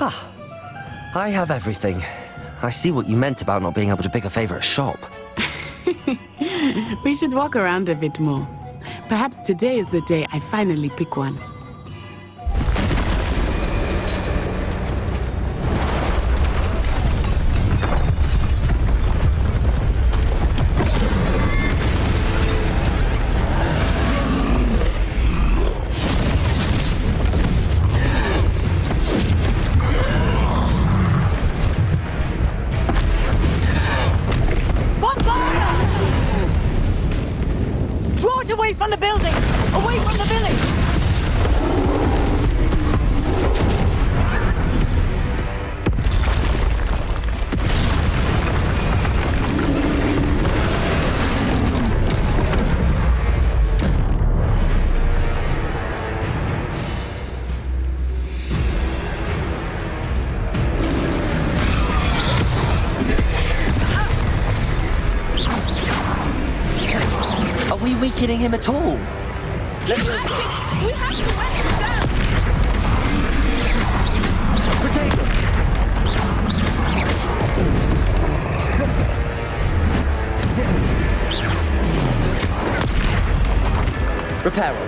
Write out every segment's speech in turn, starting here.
I have everything. I see what you meant about not being able to pick a favorite shop. We should walk around a bit more. Perhaps today is the day I finally pick one. Away from the building! Away from the village! Are we weakening him at all? We have to let him down! Protect him! Reparo.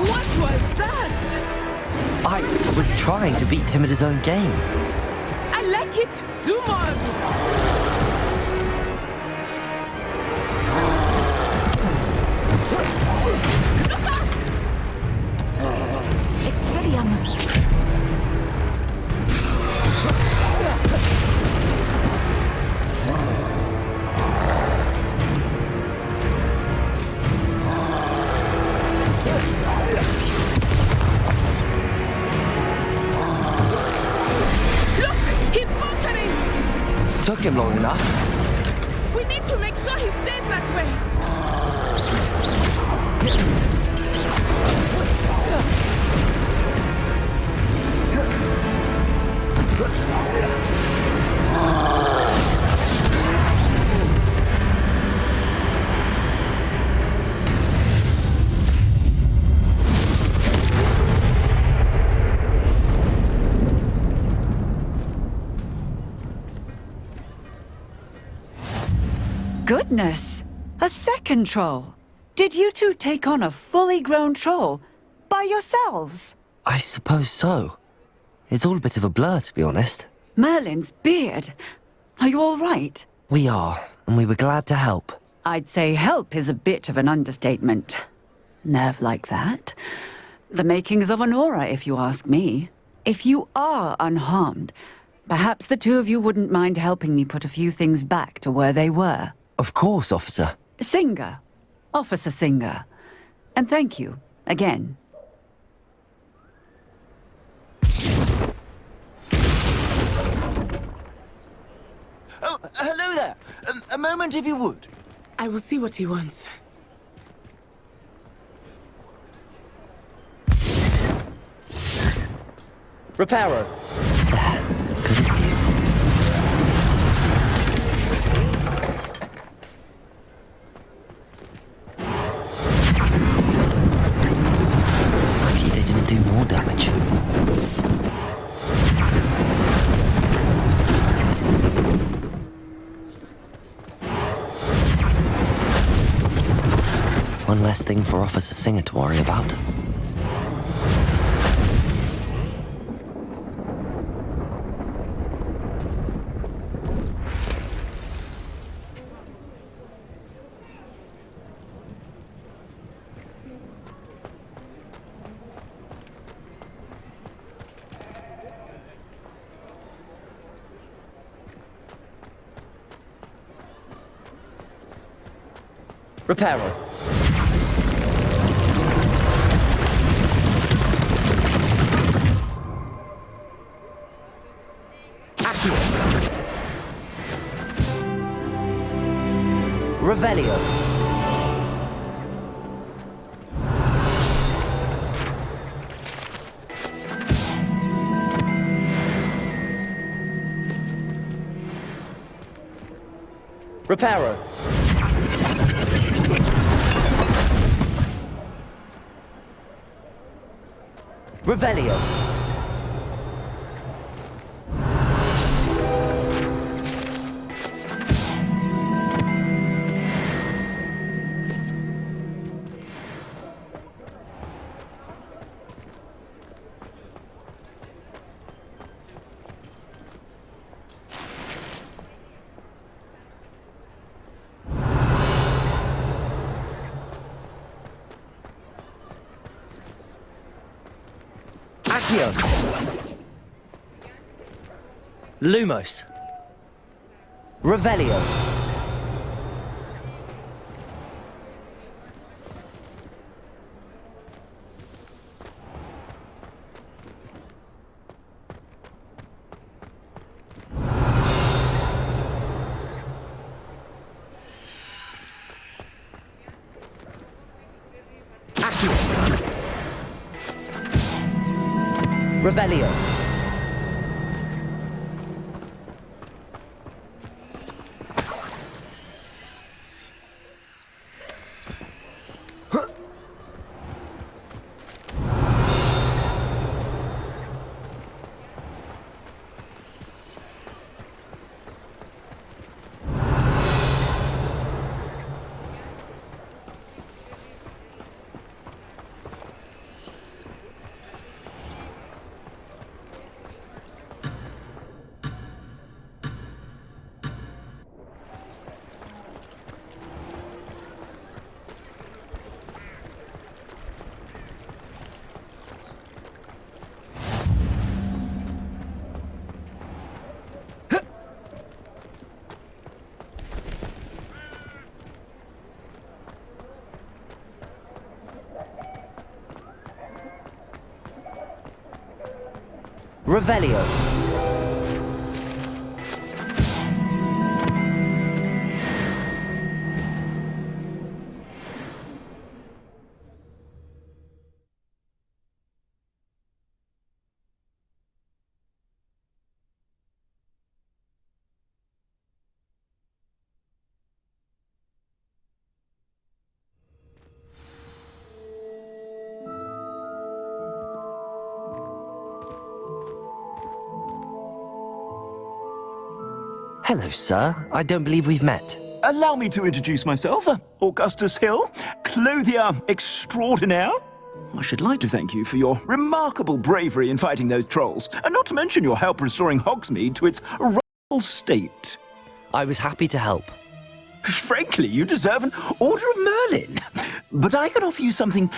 What was that? I was trying to beat him at his own game. I like it. Do more of it. Look out! Expelliarmus. Took him long enough. We need to make sure he stays that way. Goodness! A second troll! Did you two take on a fully grown troll? By yourselves? I suppose so. It's all a bit of a blur, to be honest. Merlin's beard! Are you all right? We are, and we were glad to help. I'd say help is a bit of an understatement. Nerve like that. The makings of an aura, if you ask me. If you are unharmed, perhaps the two of you wouldn't mind helping me put a few things back to where they were. Of course, officer. Singer. Officer Singer. And thank you, again. Oh, hello there. A moment if you would. I will see what he wants. Reparo. Good as new. Lucky they didn't do more damage. One less thing for Officer Singer to worry about. Reparo. Revelio. Reparo. Revelio. Accio. Lumos. Revelio. Accio. Revelio. Revelio. Hello, sir. I don't believe we've met. Allow me to introduce myself. Augustus Hill, clothier extraordinaire. I should like to thank you for your remarkable bravery in fighting those trolls, and not to mention your help restoring Hogsmeade to its rightful state. I was happy to help. Frankly, you deserve an Order of Merlin. But I can offer you something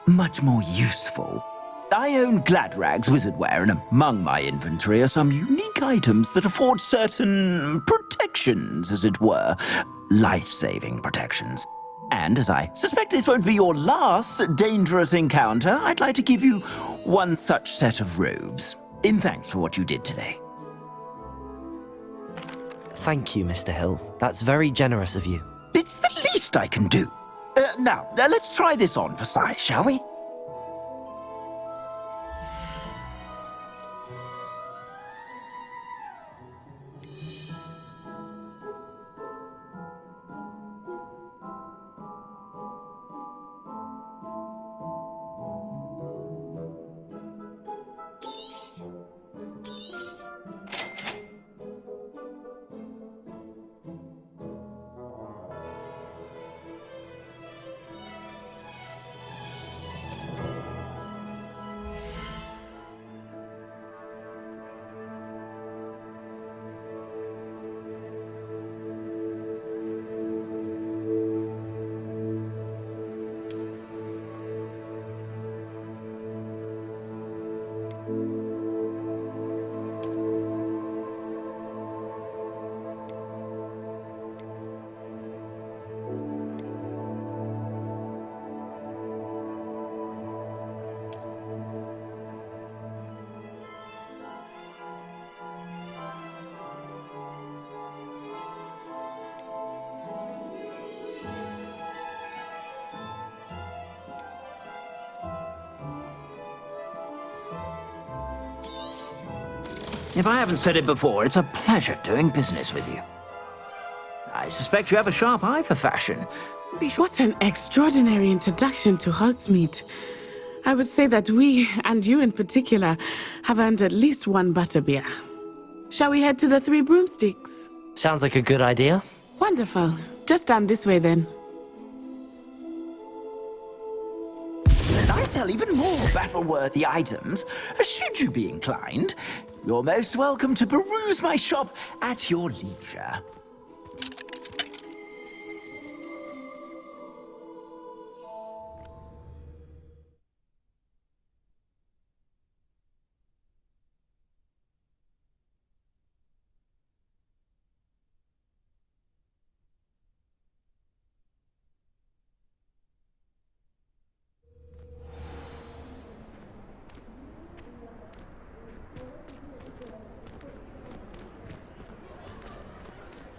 much more useful. I own Gladrag's wizardware, and among my inventory are some unique items that afford certain protections, as it were. Life-saving protections. And as I suspect this won't be your last dangerous encounter, I'd like to give you one such set of robes, in thanks for what you did today. Thank you, Mr. Hill. That's very generous of you. It's the least I can do. Now, let's try this on for size, shall we? If I haven't said it before, it's a pleasure doing business with you. I suspect you have a sharp eye for fashion. Be sure. What an extraordinary introduction to Hogsmeade. I would say that we, and you in particular, have earned at least one butterbeer. Shall we head to the Three Broomsticks? Sounds like a good idea. Wonderful. Just down this way then. And I sell even more battle-worthy items, should you be inclined. You're most welcome to peruse my shop at your leisure.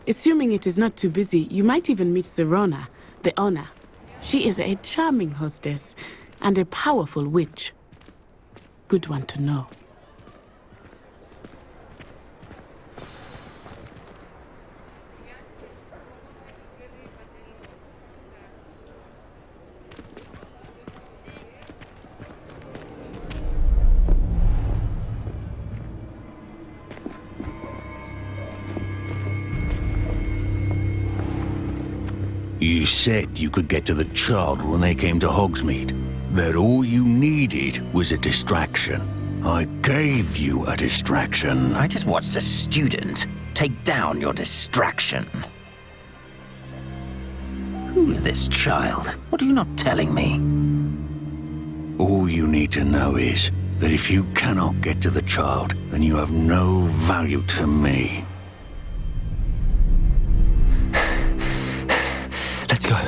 Assuming it is not too busy, you might even meet Sirona, the owner. She is a charming hostess and a powerful witch. Good one to know. You said you could get to the child when they came to Hogsmeade. That all you needed was a distraction. I gave you a distraction. I just watched a student take down your distraction. Who's this child? What are you not telling me? All you need to know is that if you cannot get to the child, then you have no value to me. Let's go.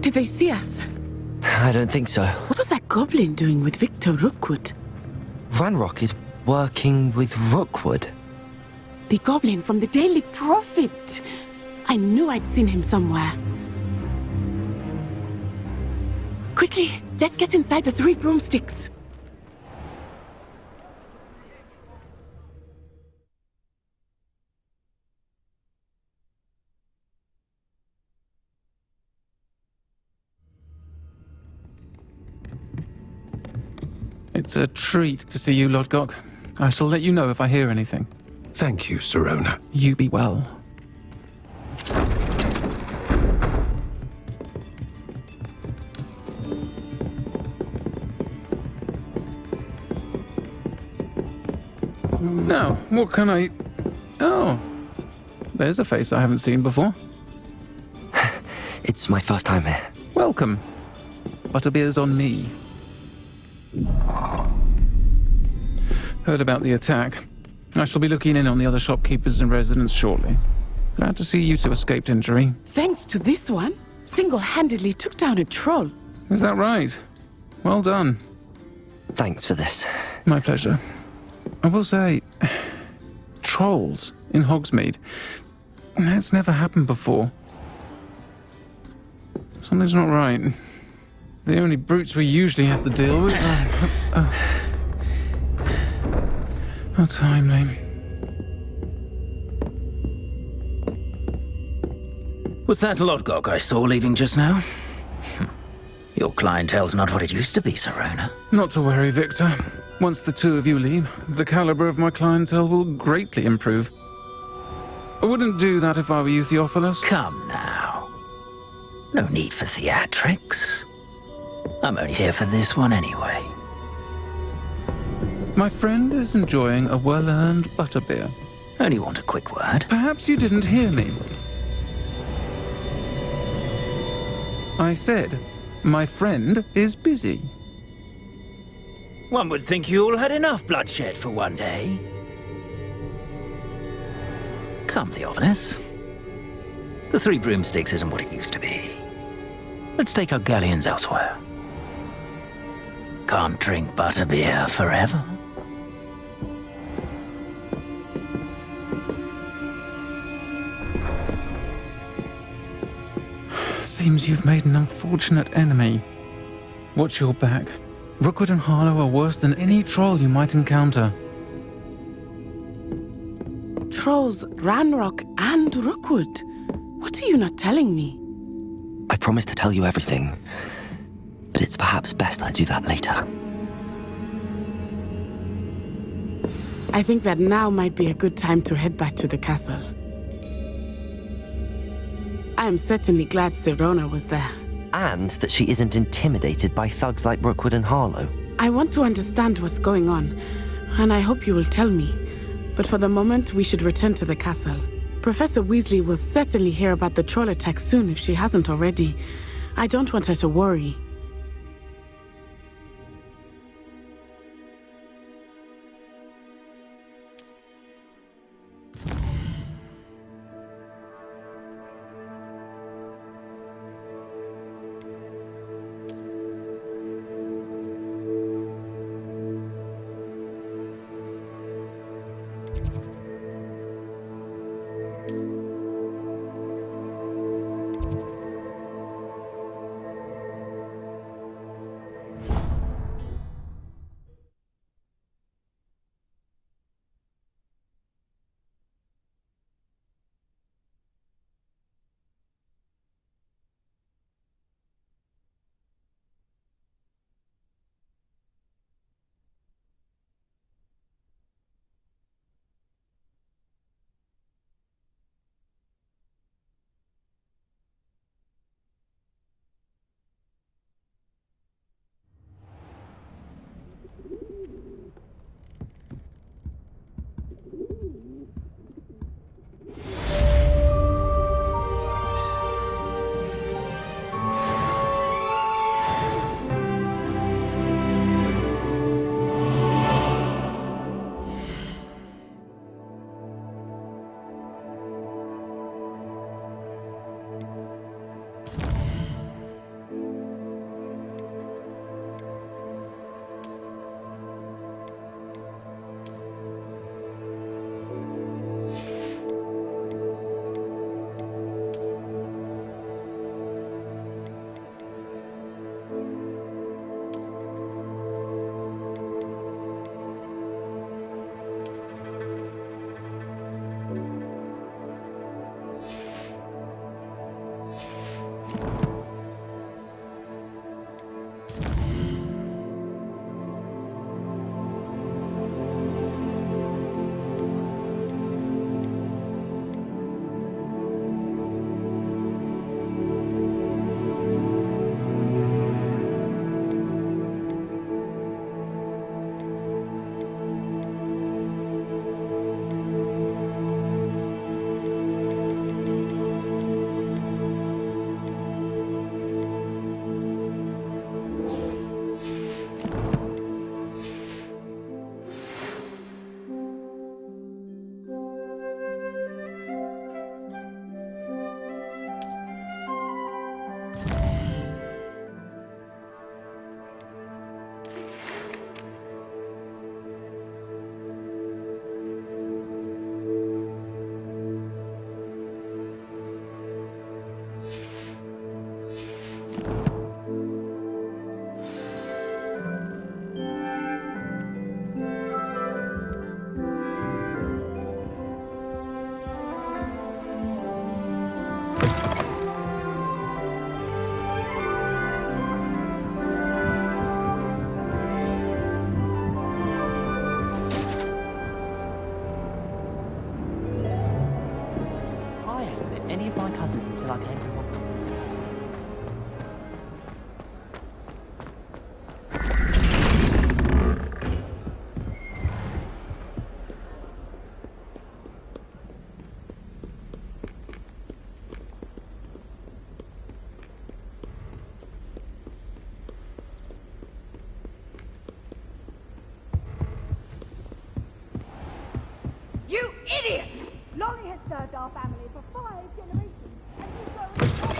Did they see us? I don't think so. What was that goblin doing with Victor Rookwood? Ranrock is working with Rookwood. The goblin from the Daily Prophet. I knew I'd seen him somewhere. Quickly, let's get inside the Three Broomsticks. It's a treat to see you, Lodgok. I shall let you know if I hear anything. Thank you, Sirona. You be well. Now, what can I... Oh, there's a face I haven't seen before. It's my first time here. Welcome. Butterbeer's on me. Heard about the attack. I shall be looking in on the other shopkeepers and residents shortly. Glad to see you two escaped injury. Thanks to this one, single-handedly took down a troll. Is that right? Well done. Thanks for this. My pleasure. I will say, trolls in Hogsmeade. That's never happened before. Something's not right. The only brutes we usually have to deal with are... How timely. Was that Lodgok I saw leaving just now? Your clientele's not what it used to be, Sirona. Not to worry, Victor. Once the two of you leave, the caliber of my clientele will greatly improve. I wouldn't do that if I were you, Theophilus. Come now. No need for theatrics. I'm only here for this one anyway. My friend is enjoying a well-earned butterbeer. Only want a quick word. Perhaps you didn't hear me. I said, my friend is busy. One would think you all had enough bloodshed for one day. Come, Theophilus. The Three Broomsticks isn't what it used to be. Let's take our galleons elsewhere. Can't drink butterbeer forever. Seems you've made an unfortunate enemy. Watch your back. Rookwood and Harlow are worse than any troll you might encounter. Trolls, Ranrock, and Rookwood. What are you not telling me? I promise to tell you everything, but it's perhaps best I do that later. I think that now might be a good time to head back to the castle. I am certainly glad Sirona was there. And that she isn't intimidated by thugs like Brookwood and Harlow. I want to understand what's going on, and I hope you will tell me. But for the moment, we should return to the castle. Professor Weasley will certainly hear about the troll attack soon if she hasn't already. I don't want her to worry. until I came to Hogwarts. You idiot! Laurie has served our family for 5 generations, and you go and no!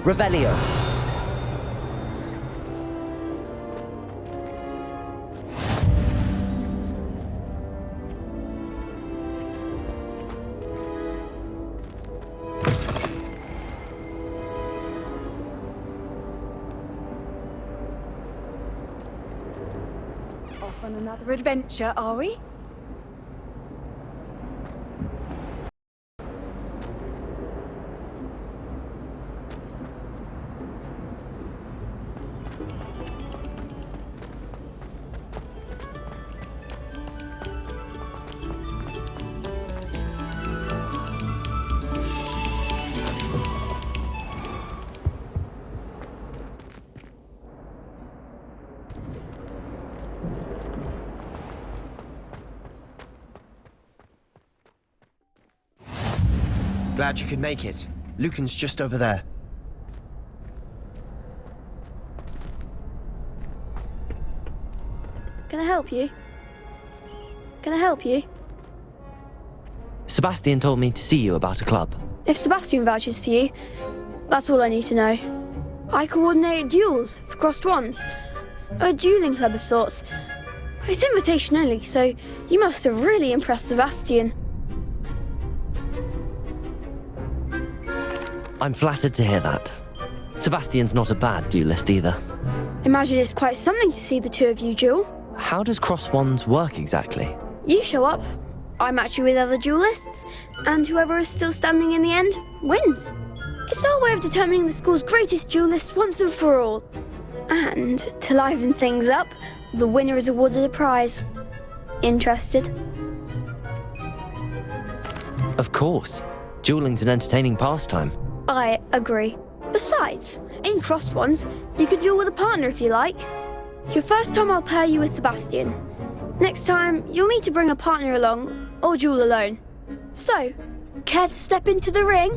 Revelio. Off on another adventure, are we? Glad you could make it. Lucan's just over there. Can I help you? Can I help you? Sebastian told me to see you about a club. If Sebastian vouches for you, that's all I need to know. I coordinate duels for crossed wands. A dueling club of sorts. It's invitation only, so you must have really impressed Sebastian. I'm flattered to hear that. Sebastian's not a bad duelist either. Imagine it's quite something to see the two of you duel. How does cross wands work exactly? You show up, I match you with other duelists, and whoever is still standing in the end wins. It's our way of determining the school's greatest duelist once and for all. And to liven things up, the winner is awarded a prize. Interested? Of course. Dueling's an entertaining pastime. I agree. Besides, in crossed ones, you can duel with a partner if you like. Your first time I'll pair you with Sebastian. Next time, you'll need to bring a partner along, or duel alone. So, care to step into the ring?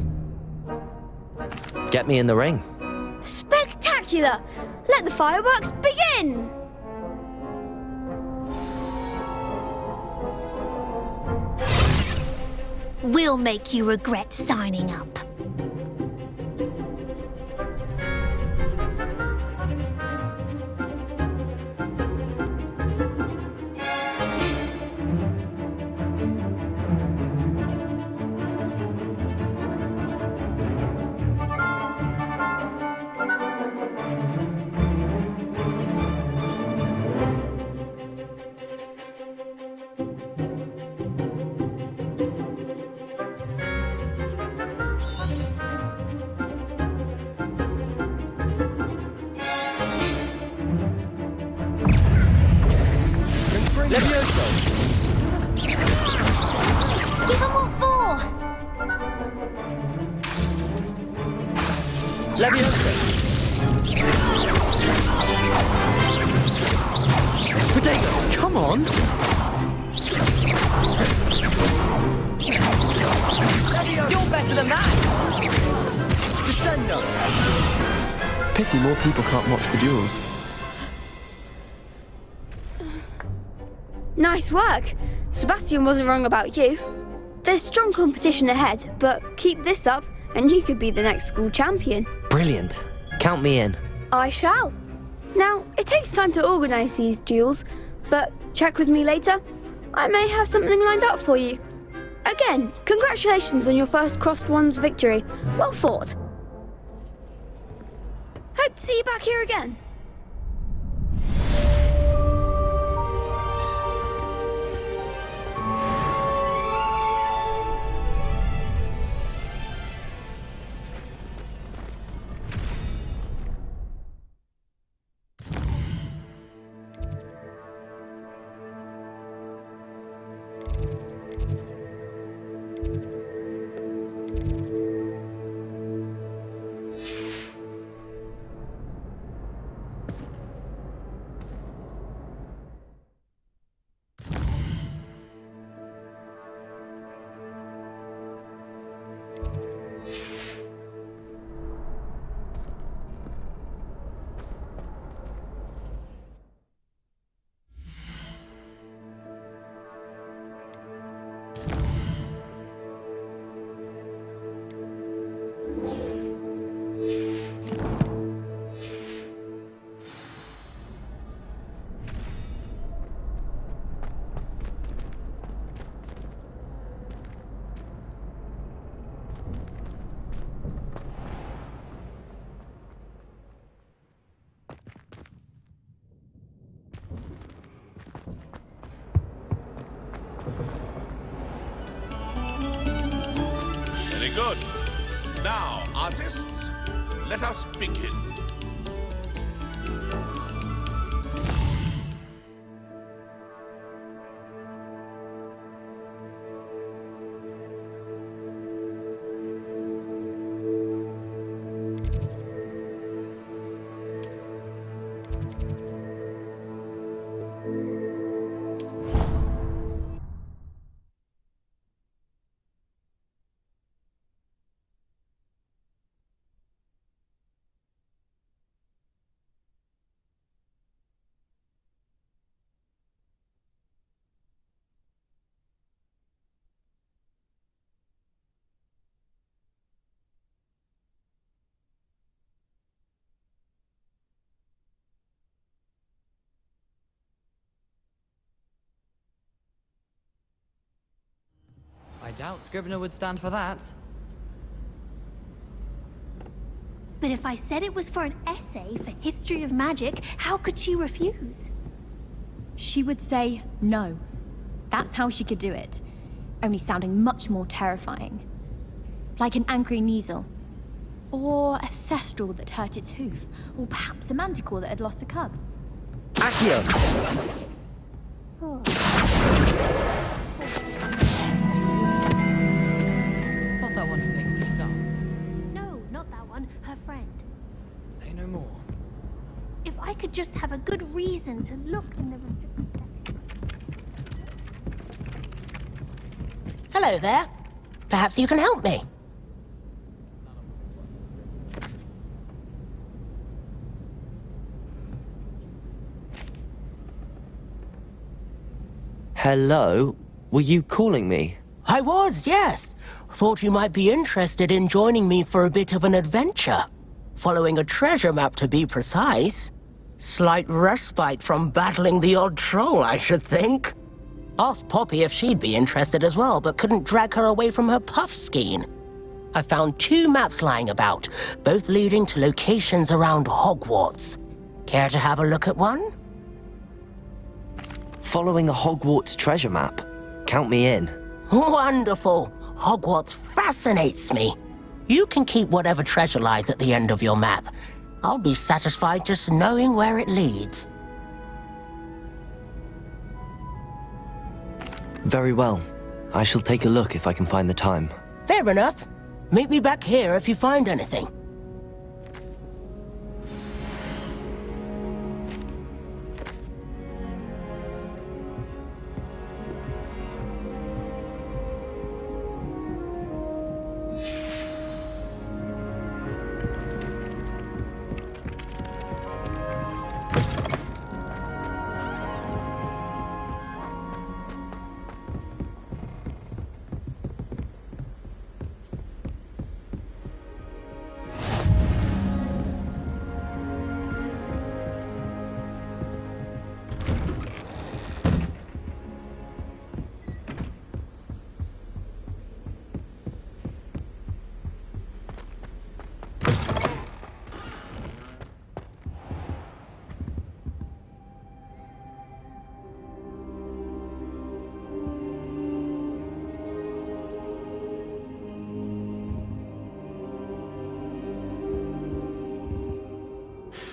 Get me in the ring. Spectacular! Let the fireworks begin! We'll make you regret signing up. Give them what for! Potato, come on! You're better than that! Descendo! Pity more people can't watch the duels. Nice work. Sebastian wasn't wrong about you. There's strong competition ahead, but keep this up and you could be the next school champion. Brilliant. Count me in. I shall. Now, it takes time to organise these duels, but check with me later. I may have something lined up for you. Again, congratulations on your first Crossed Wands victory. Well fought. Hope to see you back here again. Very good. Now, artists, let us begin. I doubt Scrivener would stand for that. But if I said it was for an essay for history of magic, how could she refuse? She would say no. That's how she could do it. Only sounding much more terrifying. Like an angry Kneasel. Or a Thestral that hurt its hoof. Or perhaps a Manticore that had lost a cub. Accio! Oh. Not that one who makes the star. No, not that one. Her friend. Say no more. If I could just have a good reason to look in the restricted section. Hello there. Perhaps you can help me. Hello? Were you calling me? I was, yes. Thought you might be interested in joining me for a bit of an adventure. Following a treasure map, to be precise. Slight respite from battling the odd troll, I should think. Asked Poppy if she'd be interested as well, but couldn't drag her away from her puff skein. I found 2 maps lying about, both leading to locations around Hogwarts. Care to have a look at one? Following a Hogwarts treasure map. Count me in. Wonderful. Hogwarts fascinates me. You can keep whatever treasure lies at the end of your map. I'll be satisfied just knowing where it leads. Very well. I shall take a look if I can find the time. Fair enough. Meet me back here if you find anything.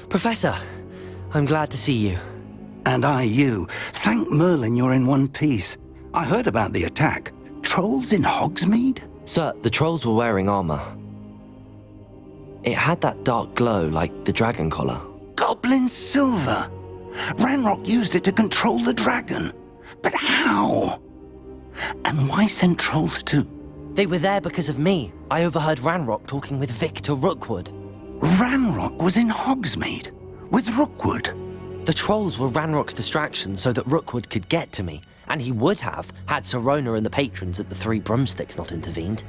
Professor, I'm glad to see you. And I you. Thank Merlin you're in one piece. I heard about the attack. Trolls in Hogsmeade? Sir, the trolls were wearing armor. It had that dark glow like the dragon collar. Goblin silver! Ranrock used it to control the dragon. But how? And why send trolls too? They were there because of me. I overheard Ranrock talking with Victor Rookwood. Ranrock was in Hogsmeade? With Rookwood? The trolls were Ranrock's distraction so that Rookwood could get to me. And he would have, had Sirona and the patrons at the Three Broomsticks not intervened.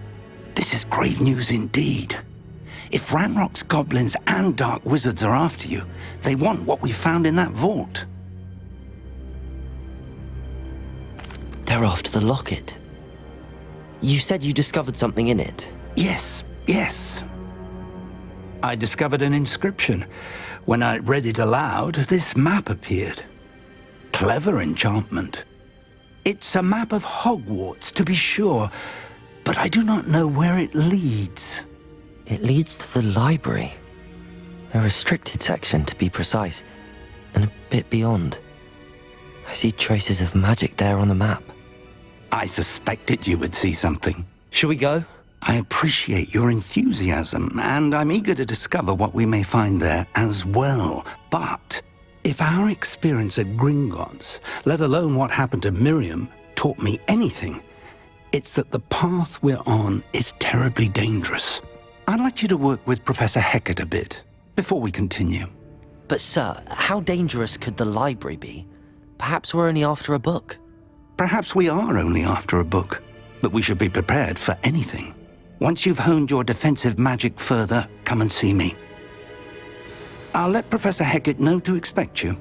This is grave news indeed. If Ranrock's goblins and dark wizards are after you, they want what we found in that vault. They're after the locket. You said you discovered something in it. Yes. I discovered an inscription. When I read it aloud, this map appeared. Clever enchantment. It's a map of Hogwarts, to be sure, but I do not know where it leads. It leads to the library. A restricted section, to be precise, and a bit beyond. I see traces of magic there on the map. I suspected you would see something. Shall we go? I appreciate your enthusiasm, and I'm eager to discover what we may find there as well. But if our experience at Gringotts, let alone what happened to Miriam, taught me anything, it's that the path we're on is terribly dangerous. I'd like you to work with Professor Hecat a bit, before we continue. But sir, how dangerous could the library be? Perhaps we're only after a book. Perhaps we are only after a book, but we should be prepared for anything. Once you've honed your defensive magic further, come and see me. I'll let Professor Hecat know to expect you.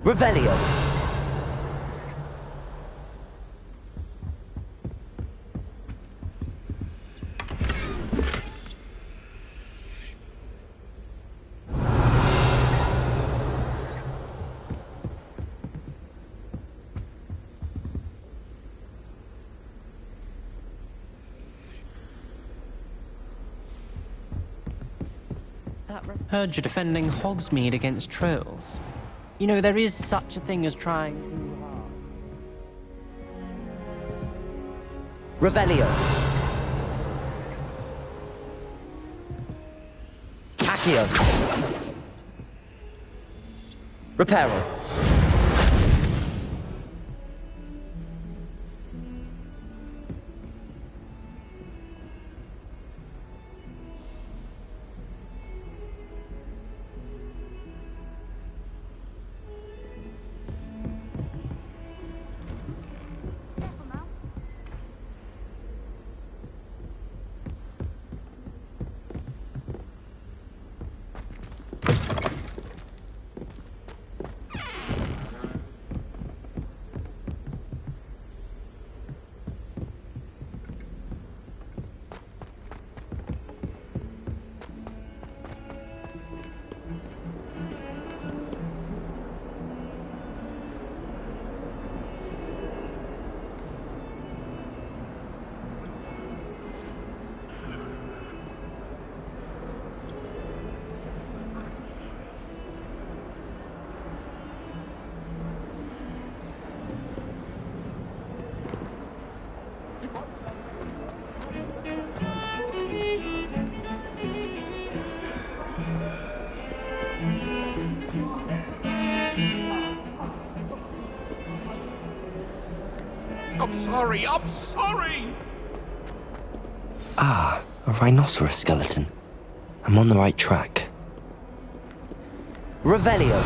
Revelio. Heard you're defending Hogsmeade against trolls. You know, there is such a thing as trying too hard. Revelio. Accio. Reparo. I'm sorry, I'm sorry! Ah, a rhinoceros skeleton. I'm on the right track. Revelio!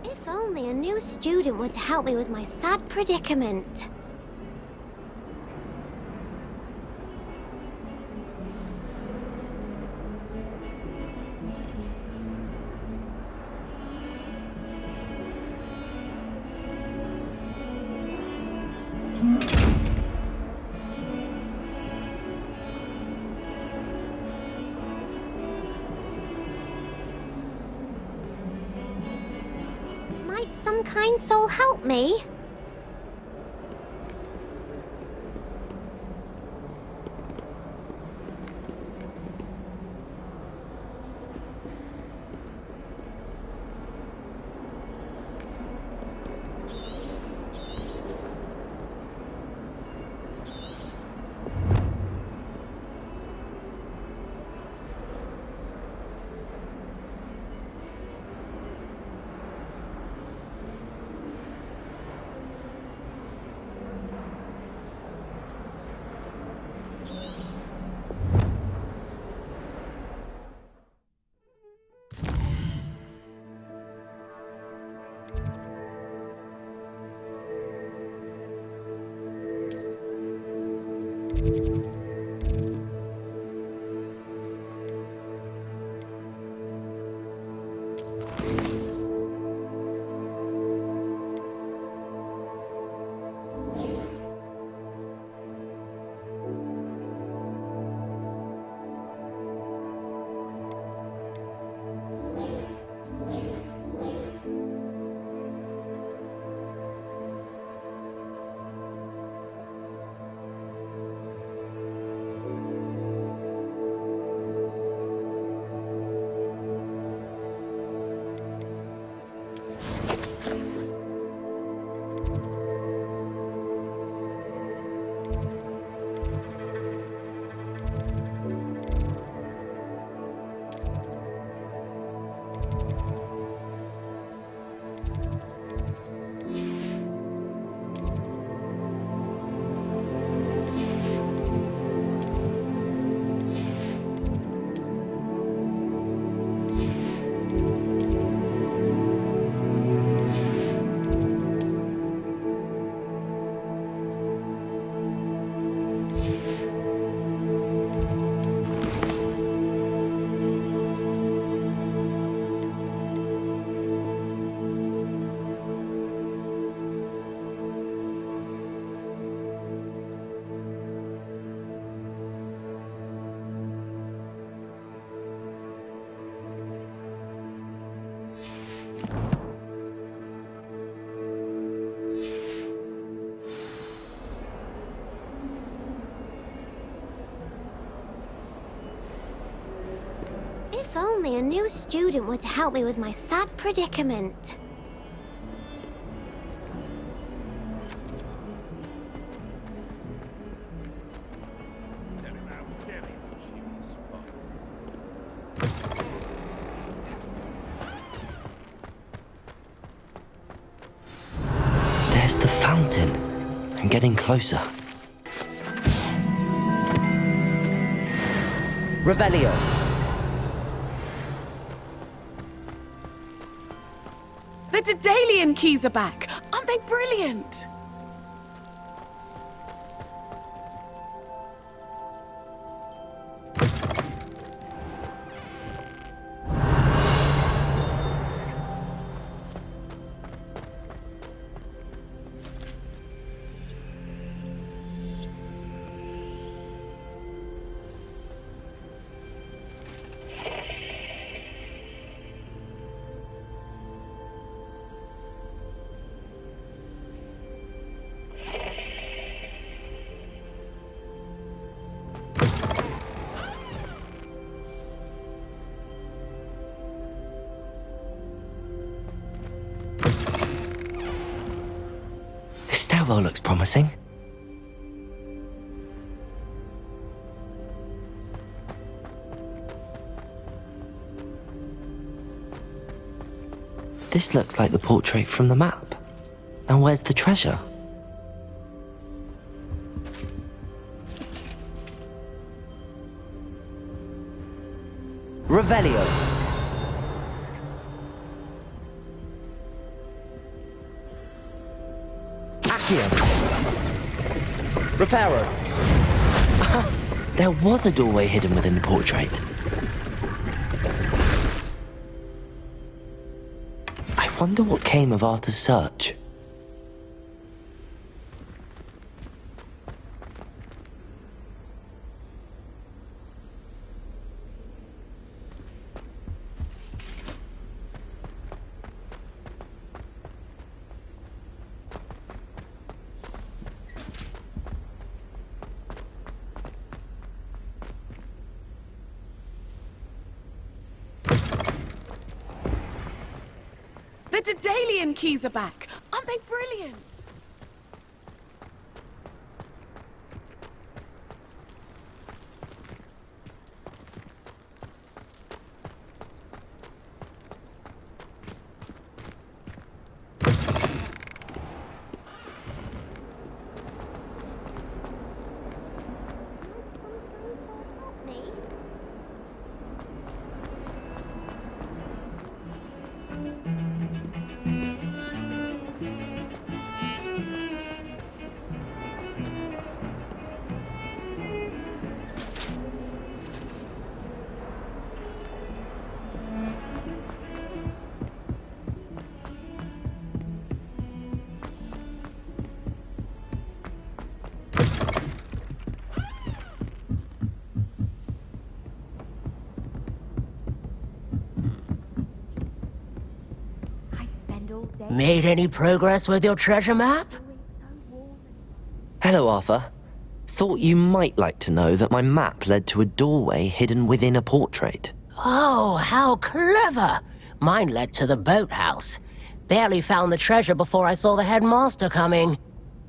If only a new student were to help me with my sad predicament. Might some kind soul help me? If only a new student were to help me with my sad predicament. There's the fountain. I'm getting closer. Revelio. The Daedalian keys are back. Aren't they brilliant? stairwell looks promising. This looks like the portrait from the map. Now where's the treasure? Revelio. Accio. Reparo. There was a doorway hidden within the portrait. I wonder what came of Arthur's search. The Daedalian keys are back. Aren't they brilliant? Made any progress with your treasure map? Hello, Arthur. Thought you might like to know that my map led to a doorway hidden within a portrait. Oh, how clever! Mine led to the boathouse. Barely found the treasure before I saw the headmaster coming.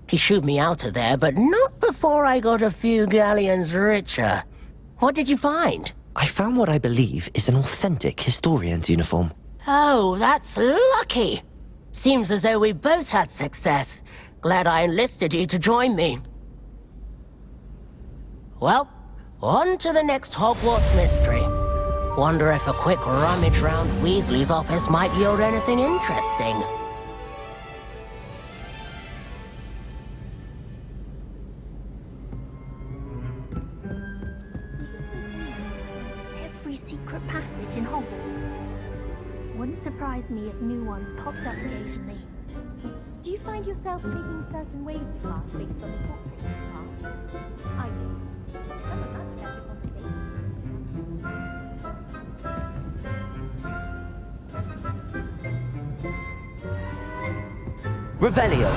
He shooed me out of there, but not before I got a few galleons richer. What did you find? I found what I believe is an authentic historian's uniform. Oh, that's lucky! Seems as though we both had success. Glad I enlisted you to join me. Well, on to the next Hogwarts mystery. Wonder if a quick rummage round Weasley's office might yield anything interesting. Every secret passage in Hogwarts. Wouldn't surprise me if new ones popped up occasionally. Do you find yourself taking certain ways to class based on the portraits you cast? I do. Some of us better conversations. Revelio.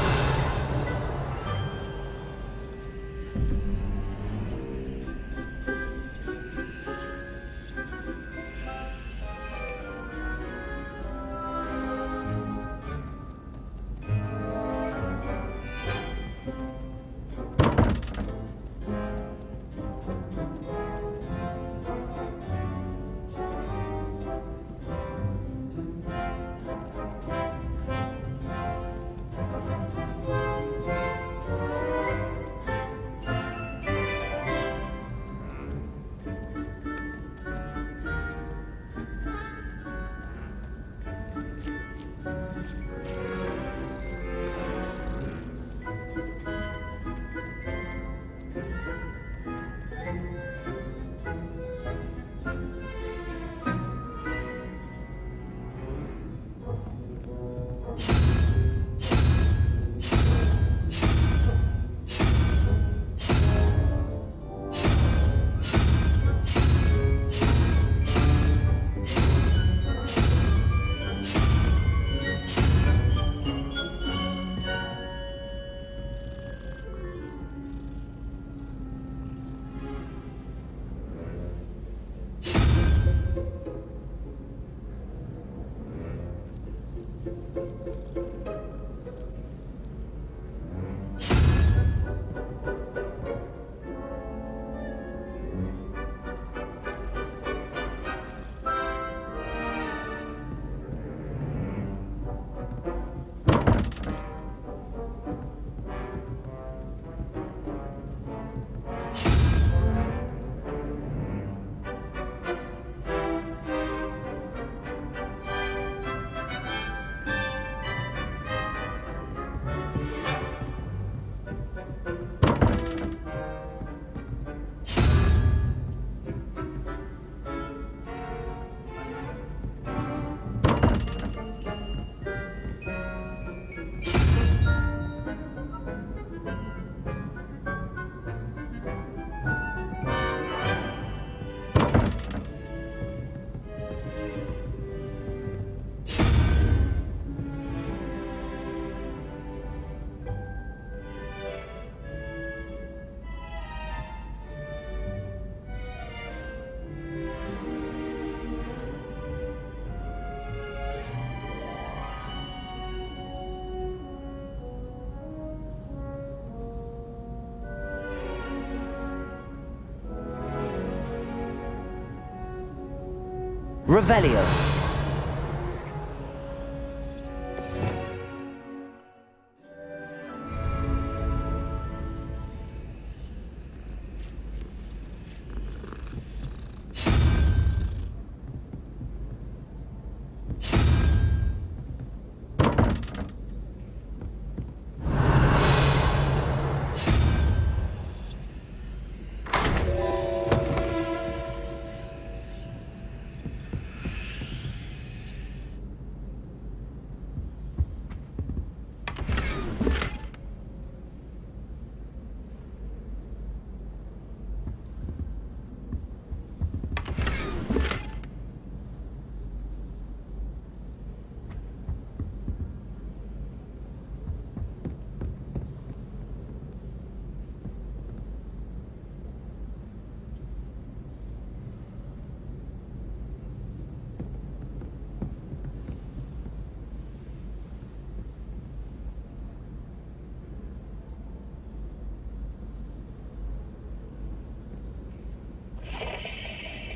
Revelio.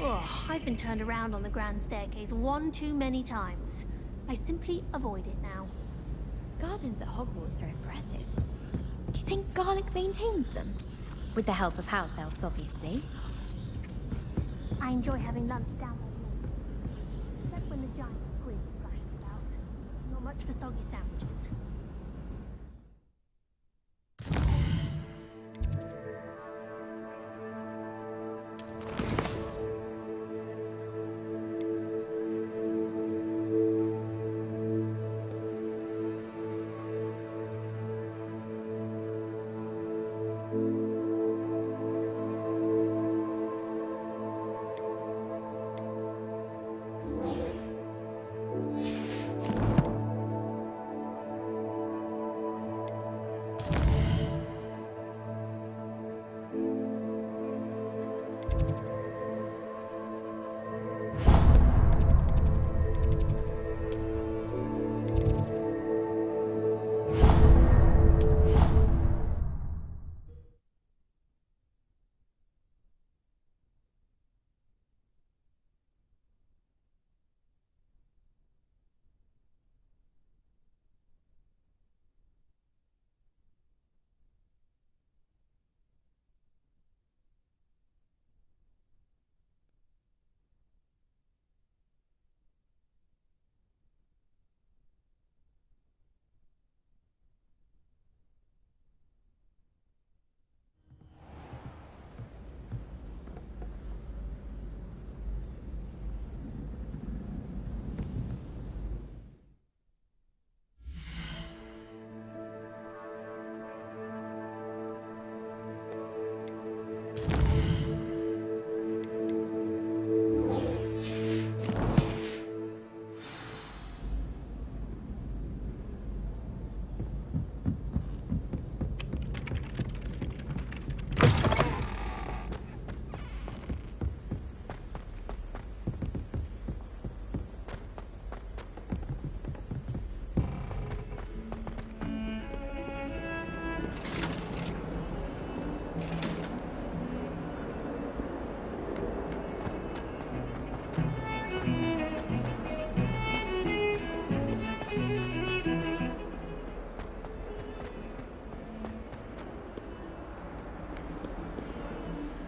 Oh, I've been turned around on the grand staircase one too many times. I simply avoid it now. Gardens at Hogwarts are impressive. Do you think Garlic maintains them? With the help of house elves, obviously. I enjoy having lunch down by the lake. Except when the giant squid splashes about. Not much for soggy sandwiches.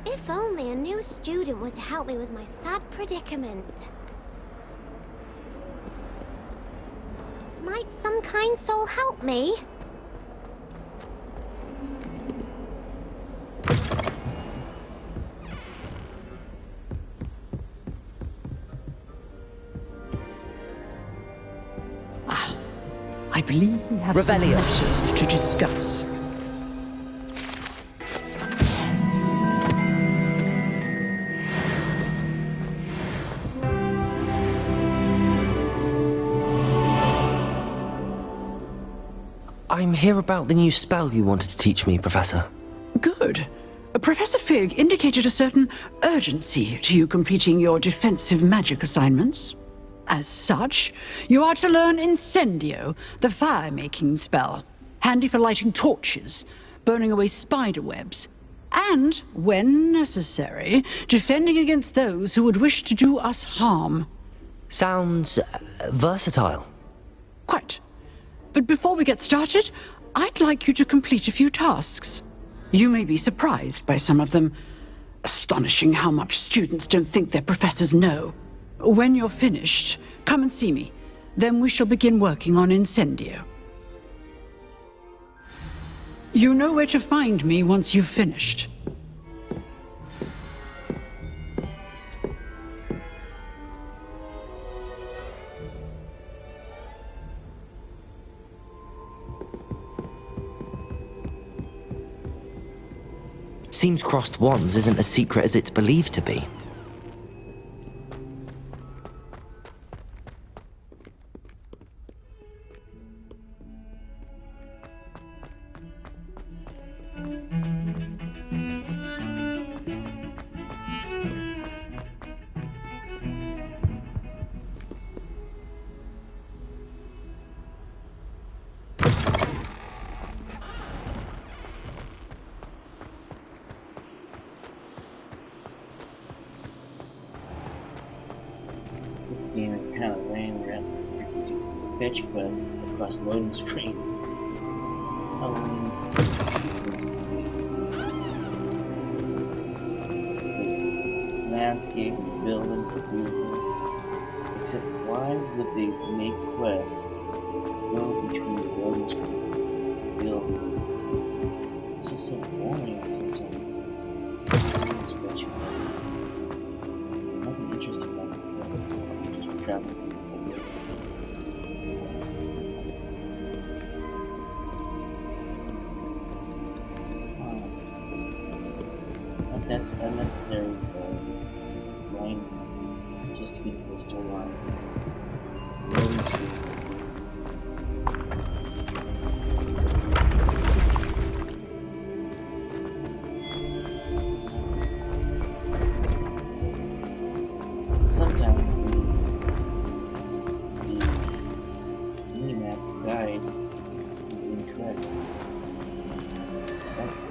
If only a new student were to help me with my sad predicament. Might some kind soul help me? I believe we have some Revelio. matters to discuss. I'm here about the new spell you wanted to teach me, Professor. Good. Professor Fig indicated a certain urgency to you completing your defensive magic assignments. As such, you are to learn Incendio, the fire-making spell, handy for lighting torches, burning away spider webs, and, when necessary, defending against those who would wish to do us harm. Sounds versatile. Quite. But before we get started, I'd like you to complete a few tasks. You may be surprised by some of them. Astonishing how much students don't think their professors know. When you're finished, come and see me. Then we shall begin working on Incendio. You know where to find me once you've finished. Seems crossed wands isn't as secret as it's believed to be. This game is kind of lame. We're at fetch quests across loading screens. The landscape is building for beautiful. Except why would they make quests go between the loading screens? Building. It's just so boring sometimes. Fetch quests. Nothing interesting about the quests. Traveling. That's unnecessary grinding just to get to the storyline. Sometimes the minimap guide is incorrect.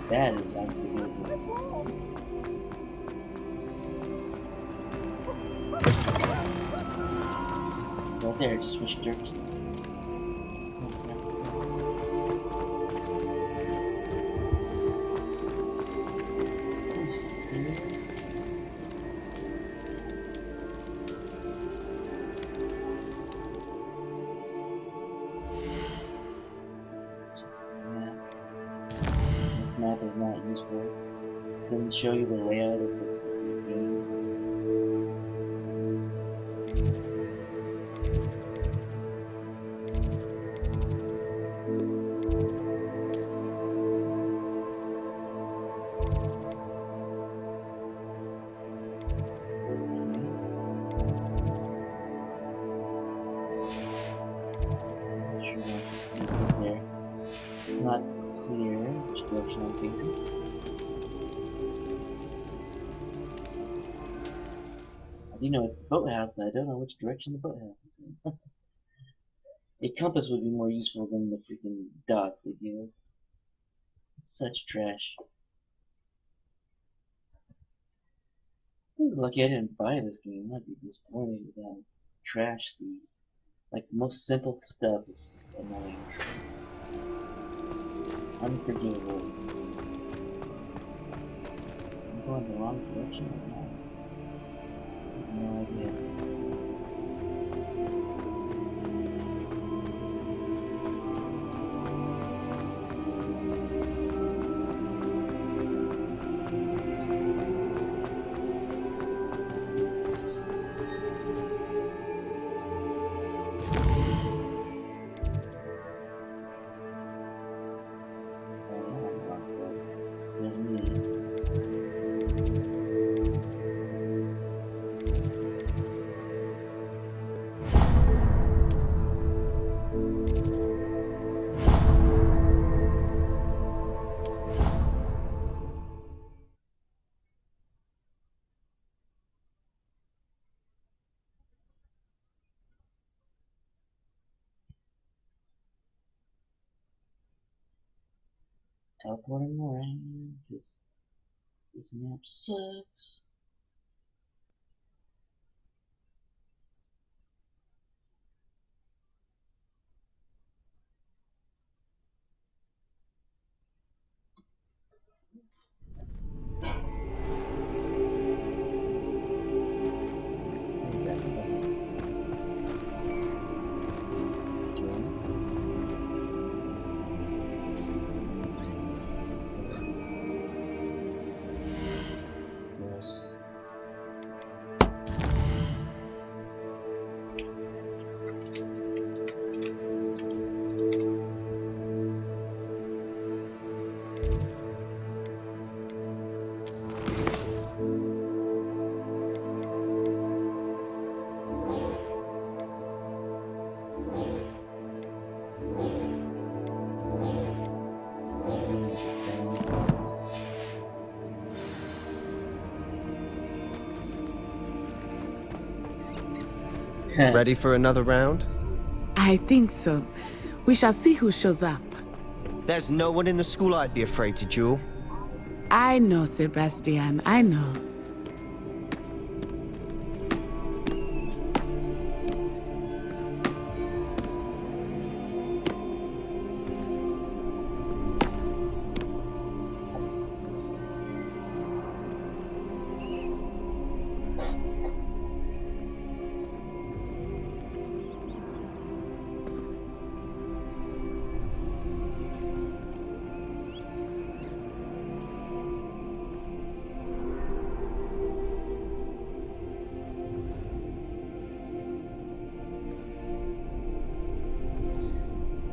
That is unforgivable. Right there, just switch directions. This map is not useful. Doesn't show you the layout of the game. Not clear which direction I'm facing. I do know it's the boathouse, but I don't know which direction the boathouse is in. A compass would be more useful than the freaking dots they give us. Such trash. Lucky I didn't buy this game. I'd be disappointed with how trash the the most simple stuff is just annoying. Unforgivable. I'm going the wrong direction or not? I have no idea. teleporting around, because this map sucks. What is that? Yes. Ready for another round? I think so. We shall see who shows up. There's no one in the school I'd be afraid to duel. I know, Sebastian, I know.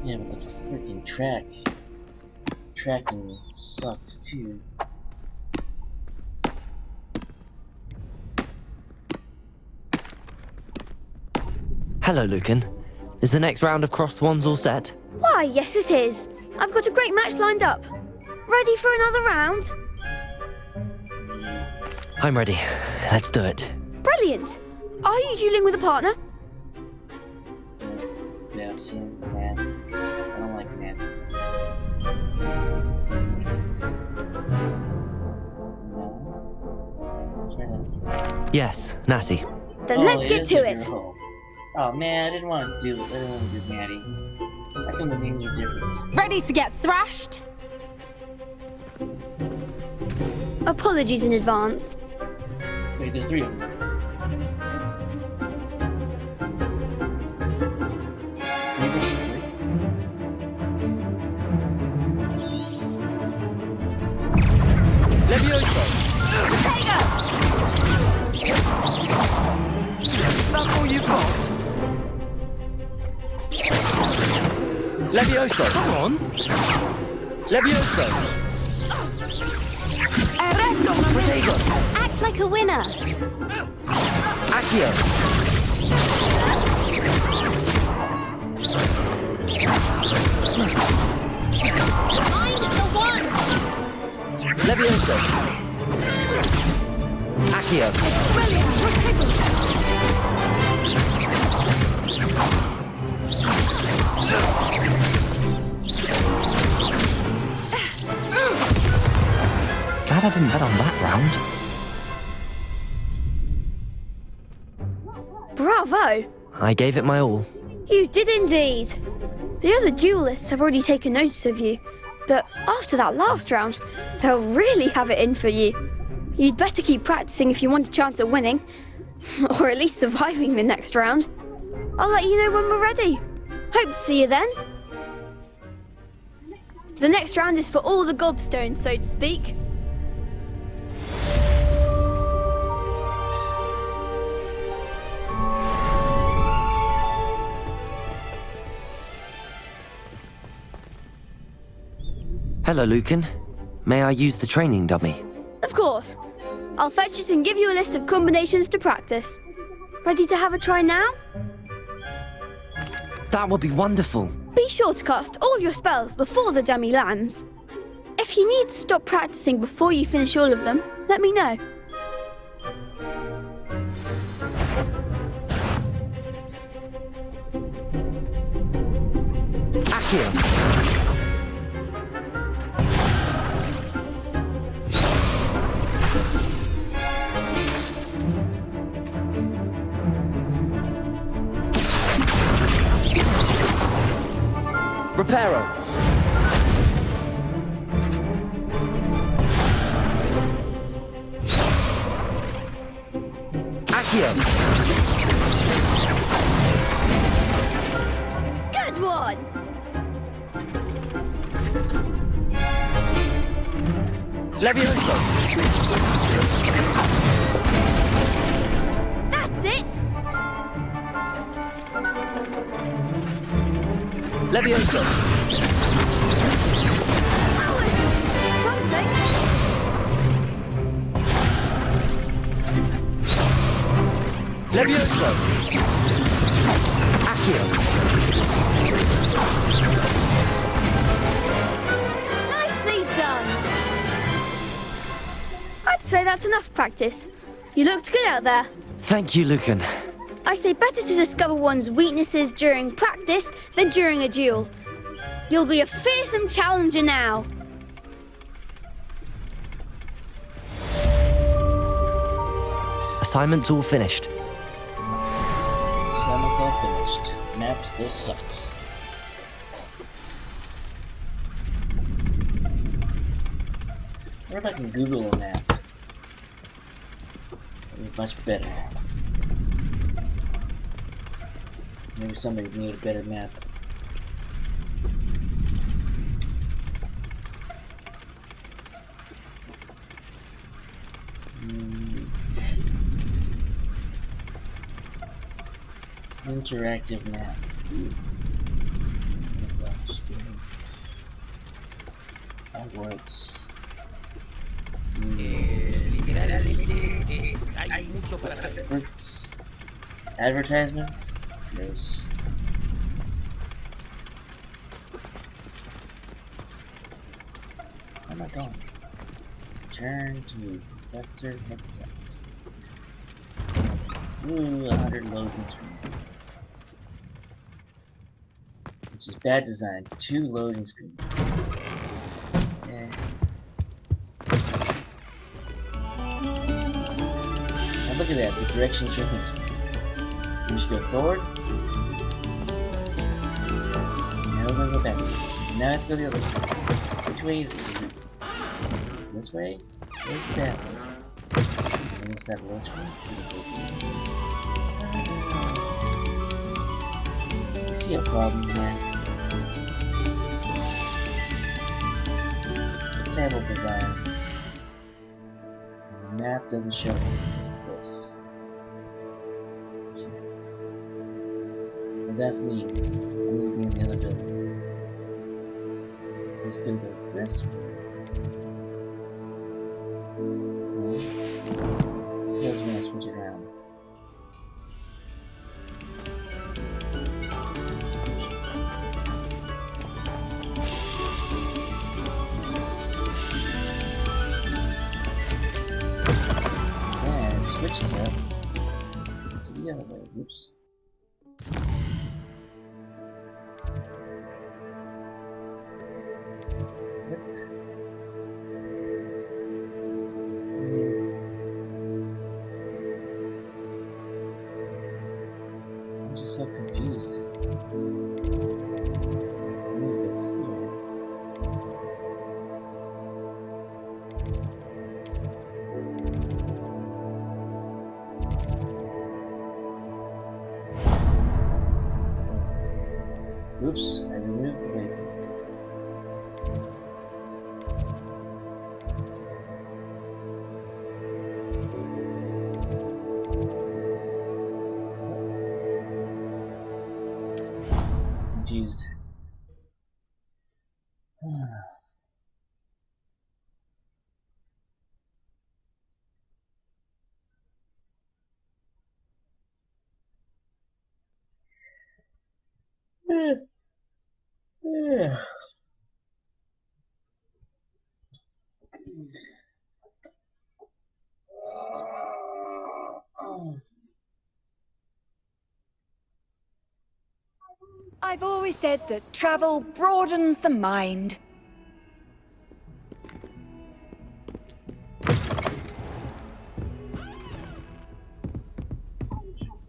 Yeah, but the freaking tracking sucks too. Hello, Lucan. Is the next round of crossed wands all set? Why, yes it is. I've got a great match lined up. Ready for another round? I'm ready. Let's do it. Brilliant. Are you dueling with a partner? Sebastian, Matt. I don't like Matt. No? Yes, Natty. Then let's get to it. Oh man, I didn't want to do Maddie. How come the names are different? Ready to get thrashed? Apologies in advance. Wait, there's three of them. Levioso! That's all you've got? Levioso! Come on! Levioso! Protego! Act like a winner. Accio! Find the one. Levioso! Accio! Glad I didn't bet on that round. Bravo! I gave it my all. You did indeed. The other duelists have already taken notice of you, but after that last round, they'll really have it in for you. You'd better keep practicing if you want a chance at winning, or at least surviving the next round. I'll let you know when we're ready. Hope to see you then. The next round is for all the gobstones, so to speak. Hello, Lucan. May I use the training dummy? Of course. I'll fetch it and give you a list of combinations to practice. Ready to have a try now? That would be wonderful. Be sure to cast all your spells before the dummy lands. If you need to stop practicing before you finish all of them, let me know. Accio! Reparo! Accio! Good one! Levioso! That's it! Levioso! Something! Levioso! Accio! Nicely done! I'd say that's enough practice. You looked good out there. Thank you, Lucan. I say better to discover one's weaknesses during practice than during a duel. You'll be a fearsome challenger now. Assignment's all finished. Assignment's all finished. Map still sucks. I wonder if I can Google a map. It'd be much better. Maybe somebody made a better map. Interactive map. Oh gosh, Hogwarts. Advertisements? Gross. Where am I going? Turn to Professor Hogwart. Ooh, 100 loading screens. Which is bad design. 2 loading screens. Yeah. Now look at that, the direction shifting. You just go forward. Now we're gonna go back. Now I have to go the other way. Which way is it? Is it this way? Or is it that way? And is that low screen? You see a problem here? Terrible design. The map doesn't show this. Well, that's me. I need to be in the other building. So it's gonna go this way. So we're gonna switch it around. Switches up to the other way. Oops. What? I'm just so confused. Oops, I removed the waypoint. Confused. I've always said that travel broadens the mind.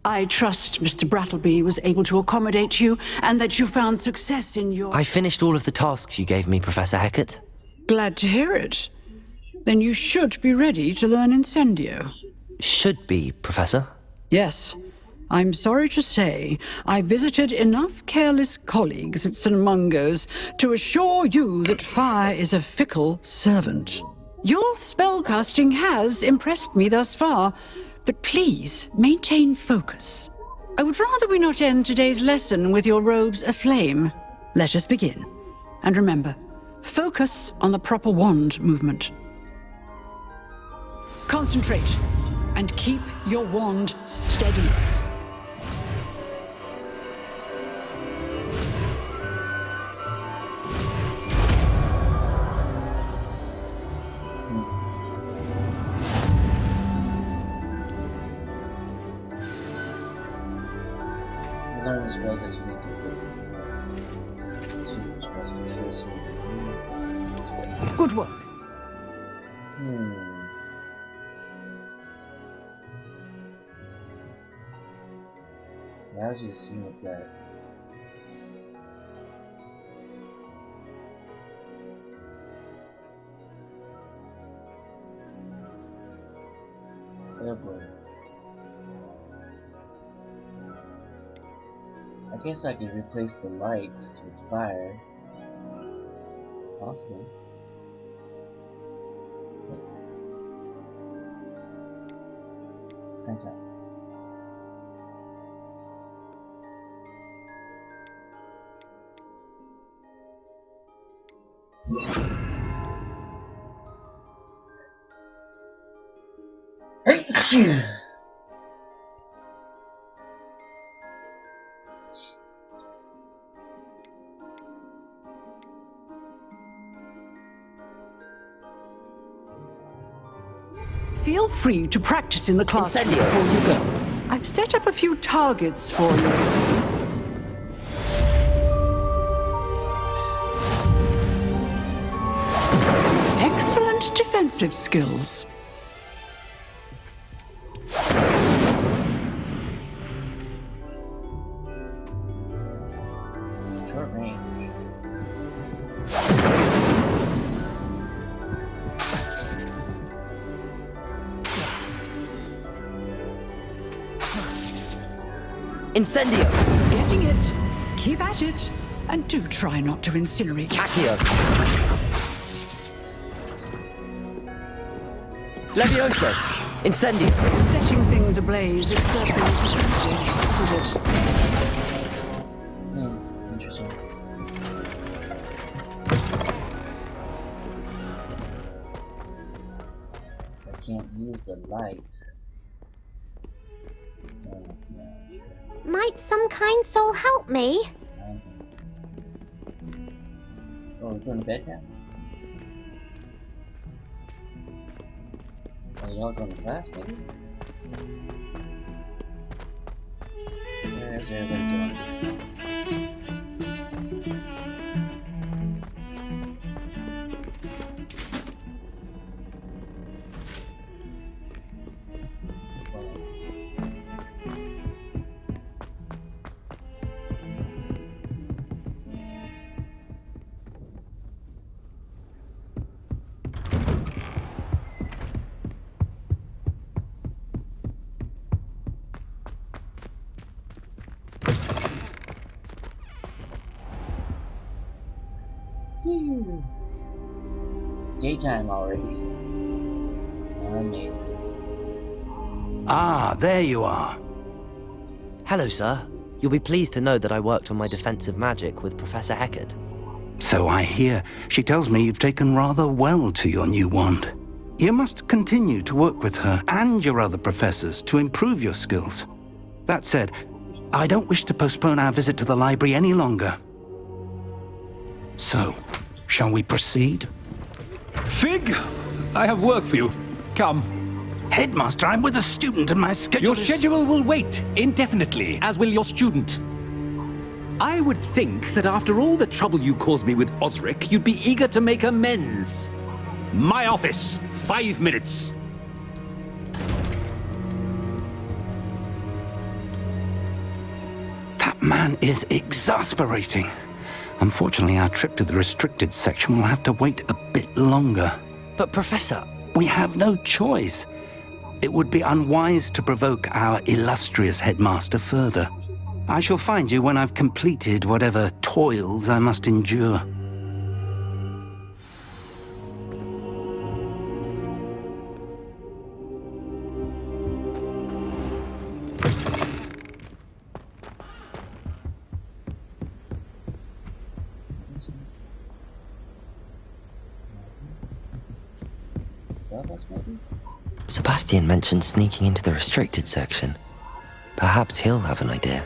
I trust Mr. Brattleby was able to accommodate you and that you found success in your... I finished all of the tasks you gave me, Professor Hecat. Glad to hear it. Then you should be ready to learn Incendio. Should be, Professor. Yes. I'm sorry to say, I visited enough careless colleagues at St. Mungo's to assure you that fire is a fickle servant. Your spellcasting has impressed me thus far, but please maintain focus. I would rather we not end today's lesson with your robes aflame. Let us begin. And remember, focus on the proper wand movement. Concentrate and keep your wand steady. Learn the spells that you need to put. Good work. Now I just see what that. Oh boy. I guess I can replace the lights with fire. Possible. Thanks. Same time. Hey! Feel free to practice in the classroom Incendio. before you go. I've set up a few targets for you. Excellent defensive skills. Short range. Incendio! Getting it. Keep at it. And do try not to incinerate. Accio! Levioso! Incendio! Setting things ablaze is certainly isn't it? Interesting. So I can't use the light. Might some kind soul help me? Oh, we're going to bed now? Are y'all going to class, maybe? Where's everybody going? Daytime already. Amazing. Ah, there you are. Hello, sir. You'll be pleased to know that I worked on my defensive magic with Professor Hecat. So I hear. She tells me you've taken rather well to your new wand. You must continue to work with her and your other professors to improve your skills. That said, I don't wish to postpone our visit to the library any longer. So, shall we proceed? Fig, I have work for you. Come. Headmaster, I'm with a student and my schedule Your schedule will wait indefinitely, as will your student. I would think that after all the trouble you caused me with Osric, you'd be eager to make amends. My office, 5 minutes. man is exasperating. Unfortunately, our trip to the restricted section will have to wait a bit longer. But Professor... We have no choice. It would be unwise to provoke our illustrious headmaster further. I shall find you when I've completed whatever toils I must endure. Sebastian mentioned sneaking into the restricted section. Perhaps he'll have an idea.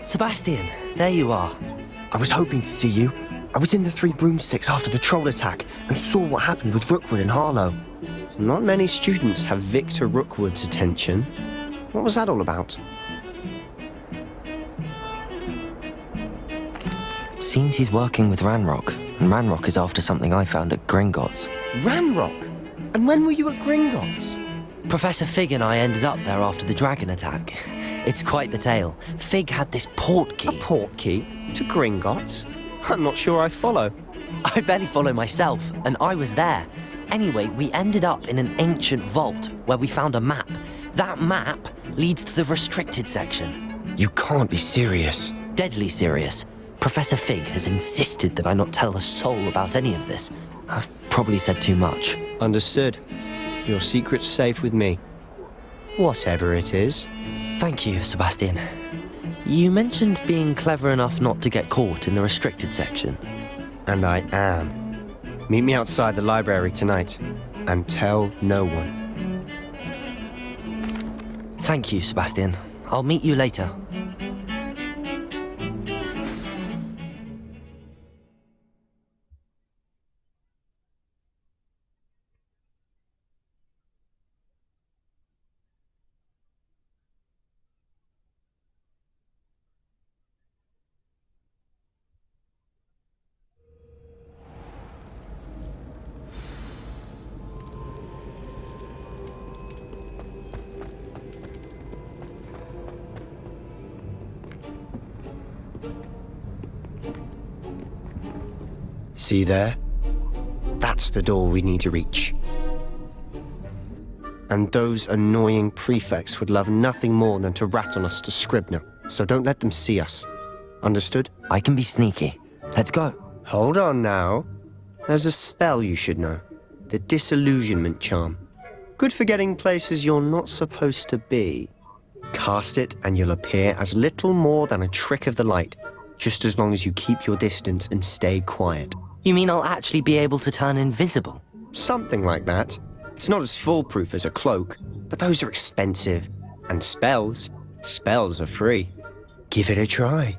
Sebastian, there you are. I was hoping to see you. I was in the Three Broomsticks after the troll attack and saw what happened with Rookwood and Harlow. Not many students have Victor Rookwood's attention. What was that all about? Seems he's working with Ranrock, and Ranrock is after something I found at Gringotts. Ranrock? And when were you at Gringotts? Professor Fig and I ended up there after the dragon attack. It's quite the tale. Fig had this port key. A port key? To Gringotts? I'm not sure I follow. I barely follow myself, and I was there. Anyway, we ended up in an ancient vault where we found a map. That map leads to the restricted section. You can't be serious. Deadly serious. Professor Fig has insisted that I not tell a soul about any of this. I've probably said too much. Understood. Your secret's safe with me. Whatever it is. Thank you, Sebastian. You mentioned being clever enough not to get caught in the restricted section. And I am. Meet me outside the library tonight, and tell no one. Thank you, Sebastian. I'll meet you later. See there? That's the door we need to reach. And those annoying prefects would love nothing more than to rat on us to Scribner, so don't let them see us. Understood? I can be sneaky. Let's go. Hold on now. There's a spell you should know. The Disillusionment Charm. Good for getting places you're not supposed to be. Cast it and you'll appear as little more than a trick of the light, just as long as you keep your distance and stay quiet. You mean I'll actually be able to turn invisible? Something like that. It's not as foolproof as a cloak, but those are expensive. And spells are free. Give it a try.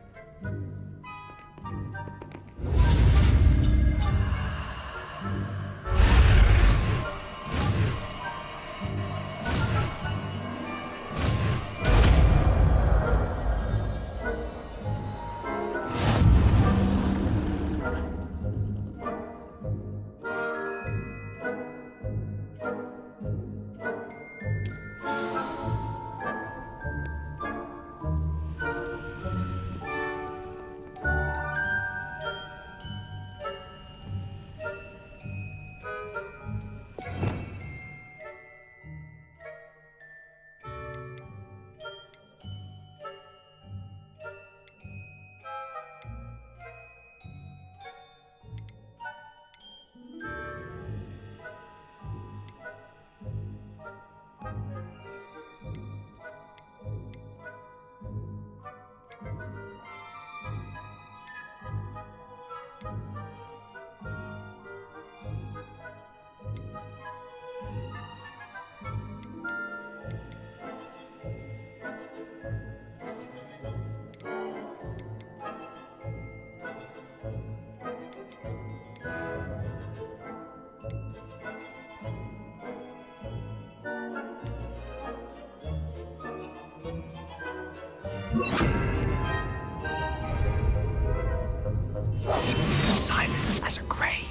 Silent as a grave.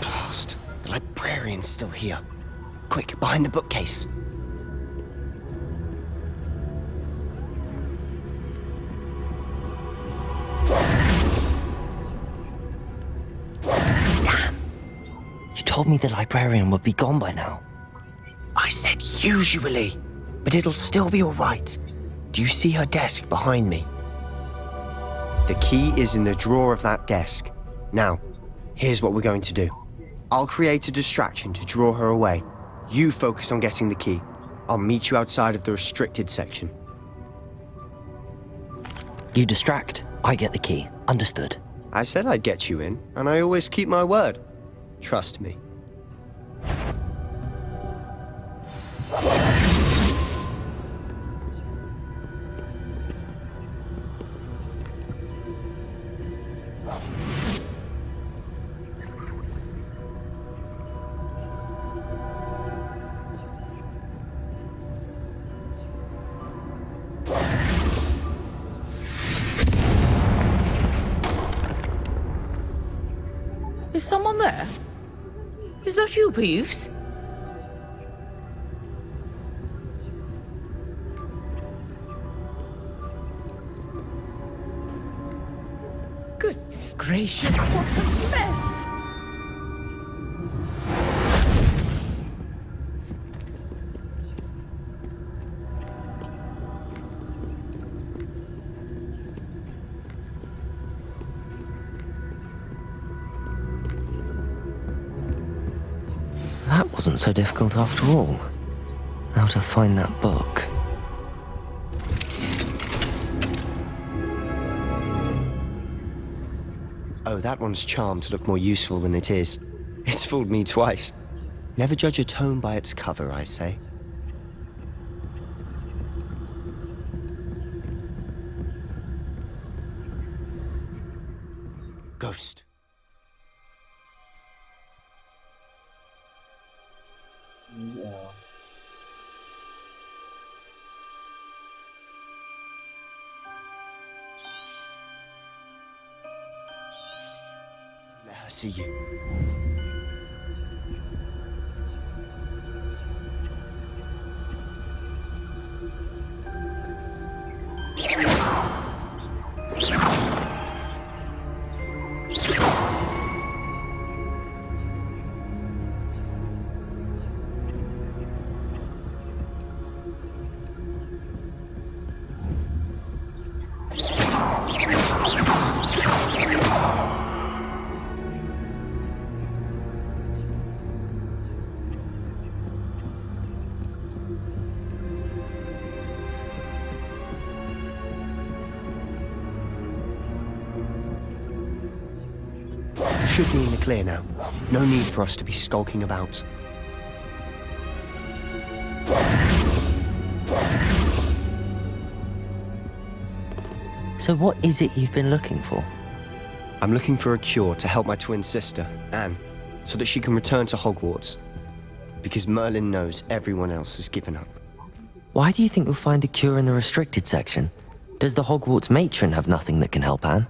Blast! The librarian's still here. Quick, behind the bookcase. Damn! You told me the librarian would be gone by now. I said usually, but it'll still be all right. Do you see her desk behind me? The key is in the drawer of that desk. Now, here's what we're going to do. I'll create a distraction to draw her away. You focus on getting the key. I'll meet you outside of the restricted section. You distract, I get the key. Understood. I said I'd get you in, and I always keep my word. Trust me. Is someone there? Is that you, Peeves? Goodness gracious, what a mess! That wasn't so difficult after all. How to find that book. Oh, that one's charmed to look more useful than it is. It's fooled me twice. Never judge a tome by its cover, I say. Ghost. Yeah. Let her see you. Should be in the clear now. No need for us to be skulking about. So what is it you've been looking for? I'm looking for a cure to help my twin sister, Anne, so that she can return to Hogwarts. Because Merlin knows everyone else has given up. Why do you think you'll find a cure in the restricted section? Does the Hogwarts matron have nothing that can help Anne?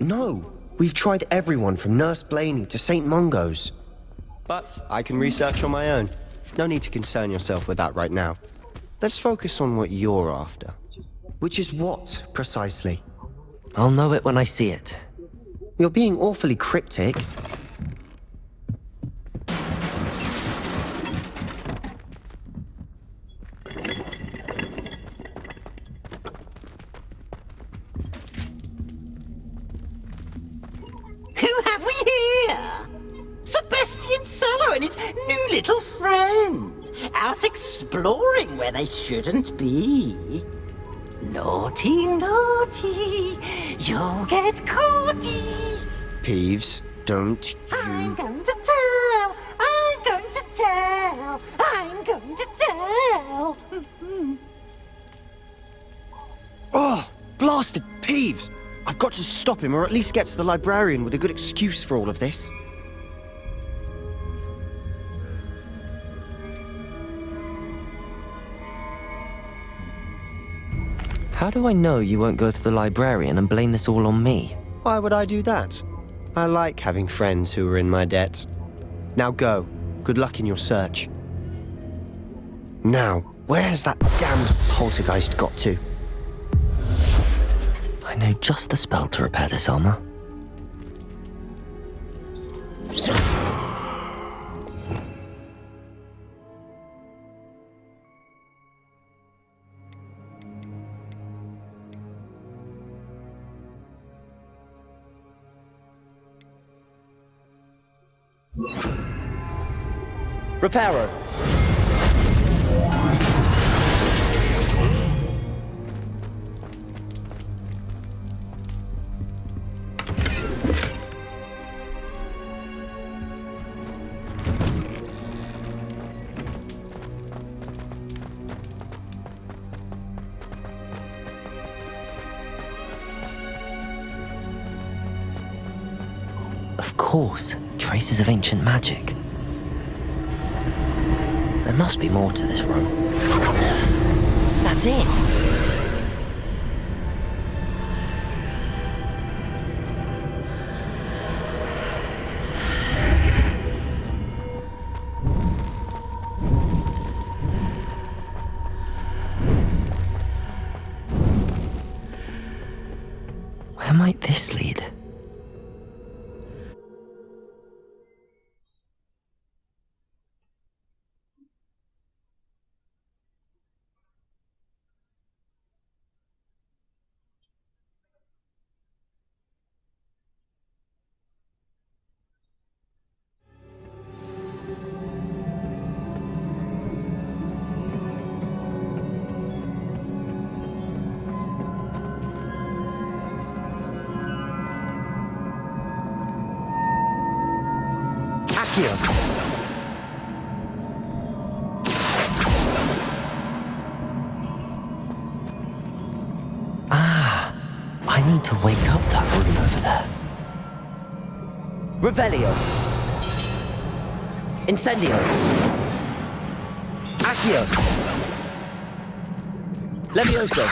No, we've tried everyone from Nurse Blaney to St. Mungo's. But I can research on my own. No need to concern yourself with that right now. Let's focus on what you're after. Which is what, precisely? I'll know it when I see it. You're being awfully cryptic. Who have we here? Sebastian Sallow and his new little friend. Out exploring where they shouldn't be. Naughty, naughty, you'll get caughty. Peeves, don't you... I'm going to tell, I'm going to tell, I'm going to tell. Oh, blasted Peeves! I've got to stop him, or at least get to the librarian with a good excuse for all of this. How do I know you won't go to the librarian and blame this all on me? Why would I do that? I like having friends who are in my debt. Now go. Good luck in your search. Now, where has that damned poltergeist got to? I know just the spell to repair this armor. Reparo. Of course, traces of ancient magic. There must be more to this room. That's it! Where might this lead? Ah, I need to wake up that room over there. Revelio. Incendio. Accio. Levioso.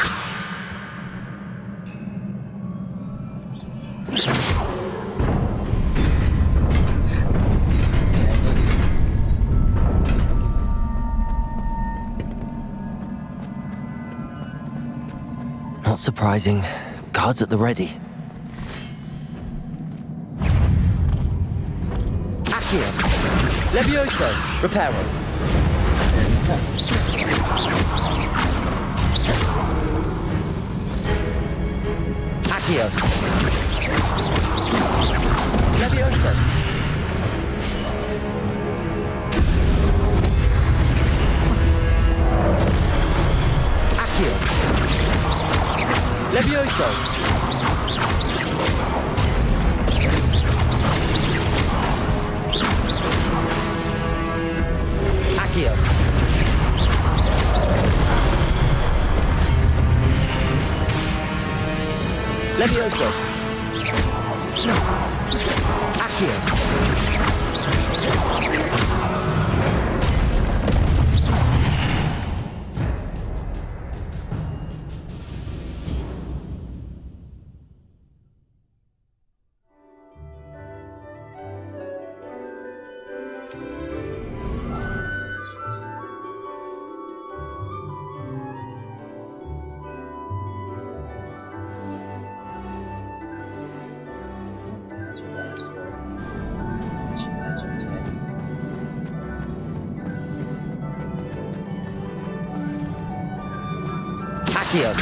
Not surprising. Guards at the ready. Accio. Levioso. Reparo. Accio. Levioso. Accio. Levioso. Accio. Levioso! Accio! Accio!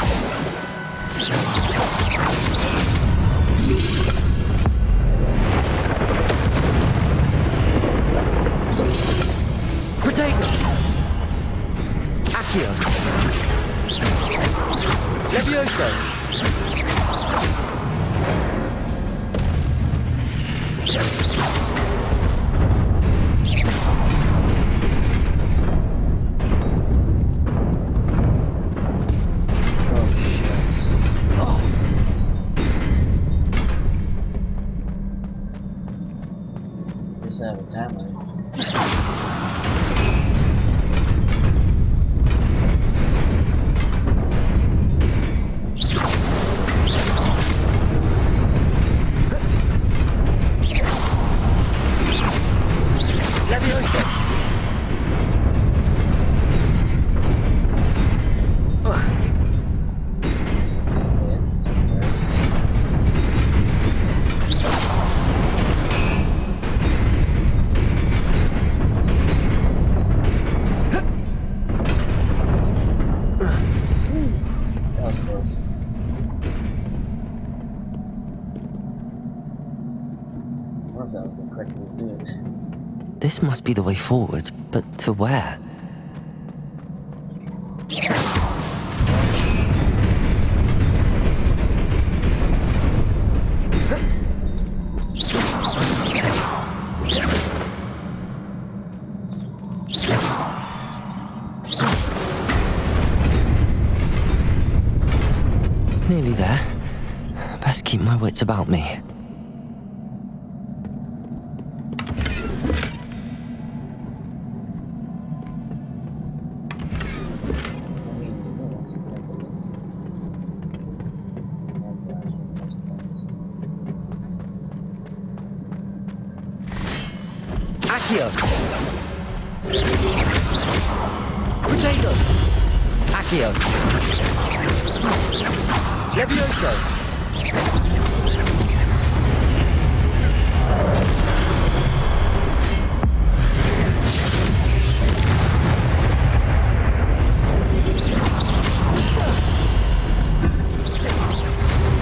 Protego! Accio! Levioso! Have a timer. Levioso! That was the correct way to do it. This must be the way forward, but to where? Nearly there. Best keep my wits about me. Accio! Protego! Accio! Levioso!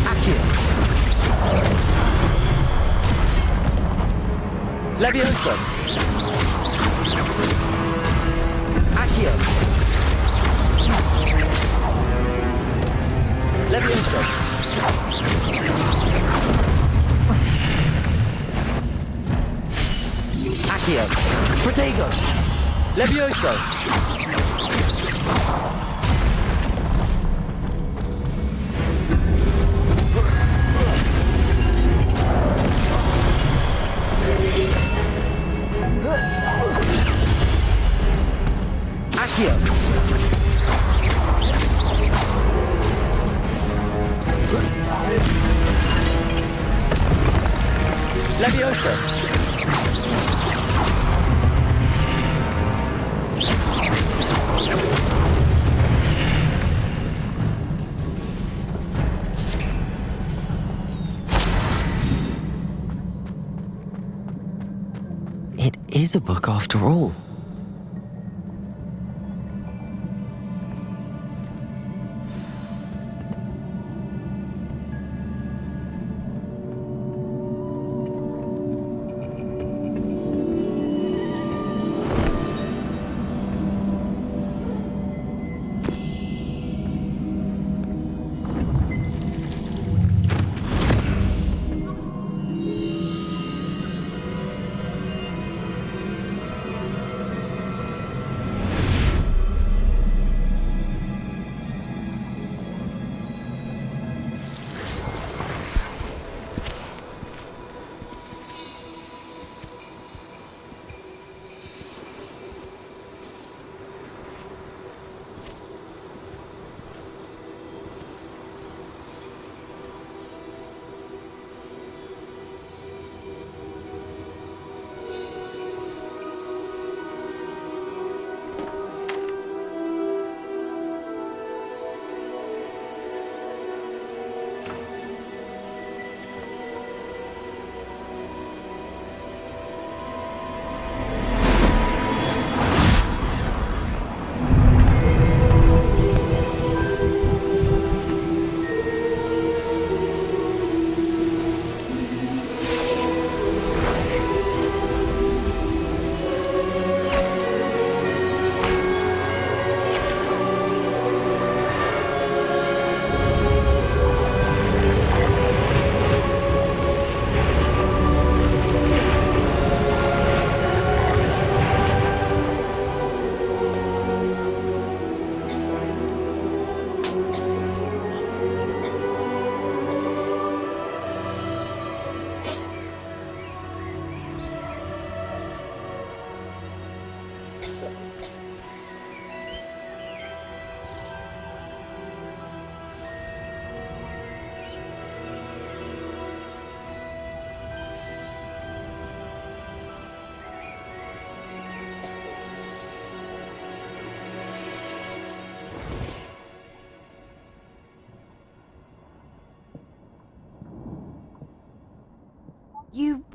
Accio! Levioso! Accio! Levioso! Accio! Protego! Levioso! Accio! Levioso! It is a book after all.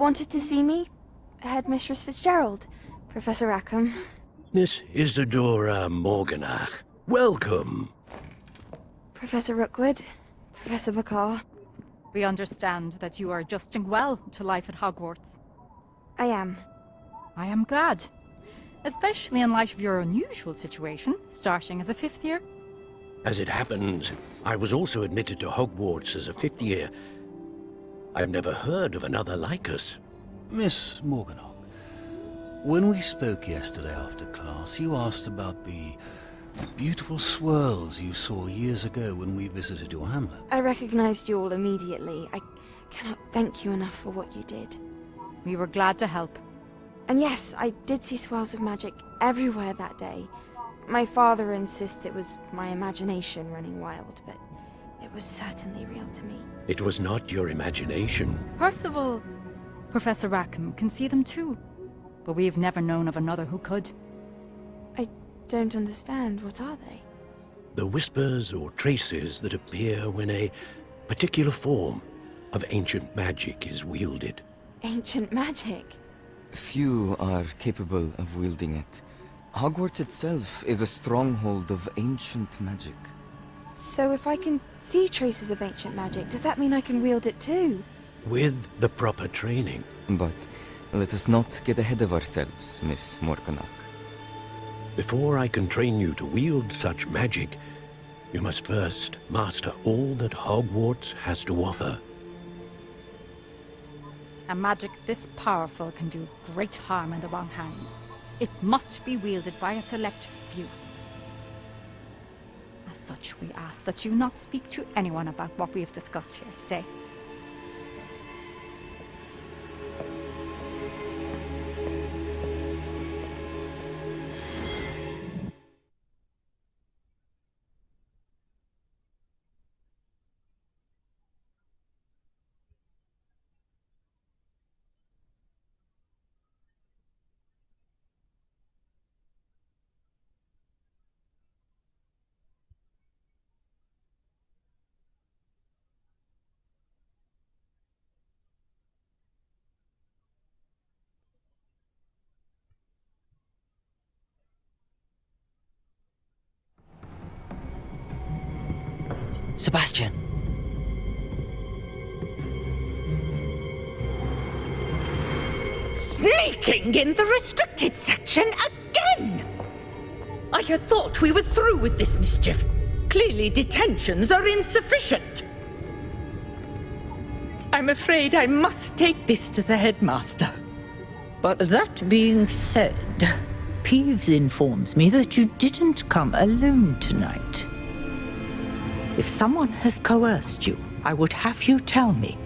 wanted to see me? Headmistress Fitzgerald, Professor Rackham. Miss Isadora Morganach, welcome. Professor Rookwood, Professor Bakar. We understand that you are adjusting well to life at Hogwarts. I am. I am glad. Especially in light of your unusual situation, starting as a 5th year. As it happens, I was also admitted to Hogwarts as a 5th year. I've never heard of another like us. Miss Morganach, when we spoke yesterday after class, you asked about the beautiful swirls you saw years ago when we visited your hamlet. I recognized you all immediately. I cannot thank you enough for what you did. We were glad to help. And yes, I did see swirls of magic everywhere that day. My father insists it was my imagination running wild, but it was certainly real to me. It was not your imagination. Percival, Professor Rackham can see them too. But we've never known of another who could. I don't understand. What are they? The whispers or traces that appear when a particular form of ancient magic is wielded. Ancient magic? Few are capable of wielding it. Hogwarts itself is a stronghold of ancient magic. So if I can see traces of ancient magic, does that mean I can wield it too? With the proper training. But let us not get ahead of ourselves, Miss Morganach. Before I can train you to wield such magic, you must first master all that Hogwarts has to offer. A magic this powerful can do great harm in the wrong hands. It must be wielded by a select few. As such, we ask that you not speak to anyone about what we have discussed here today. Sebastian. Sneaking in the restricted section again! I had thought we were through with this mischief. Clearly detentions are insufficient. I'm afraid I must take this to the headmaster. But that being said, Peeves informs me that you didn't come alone tonight. If someone has coerced you, I would have you tell me.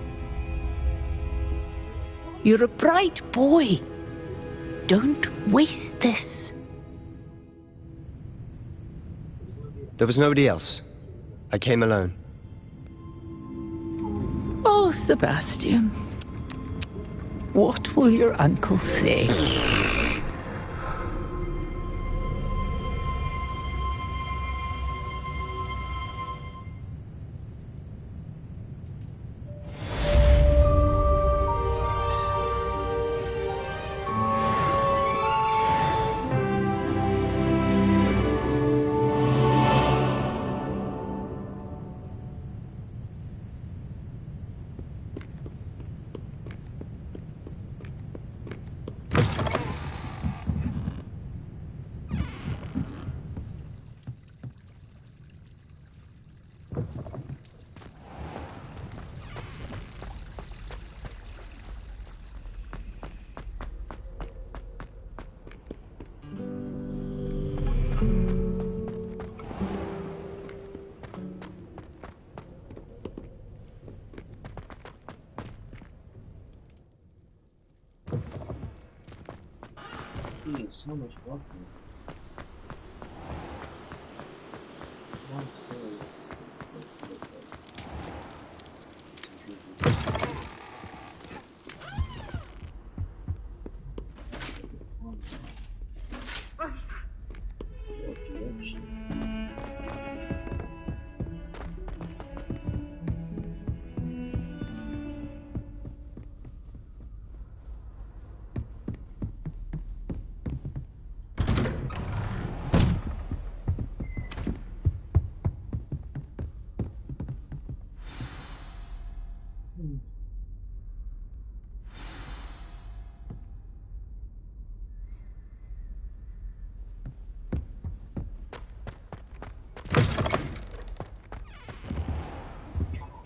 You're a bright boy. Don't waste this. There was nobody else. I came alone. Oh, Sebastian. What will your uncle say? So much walking. One story.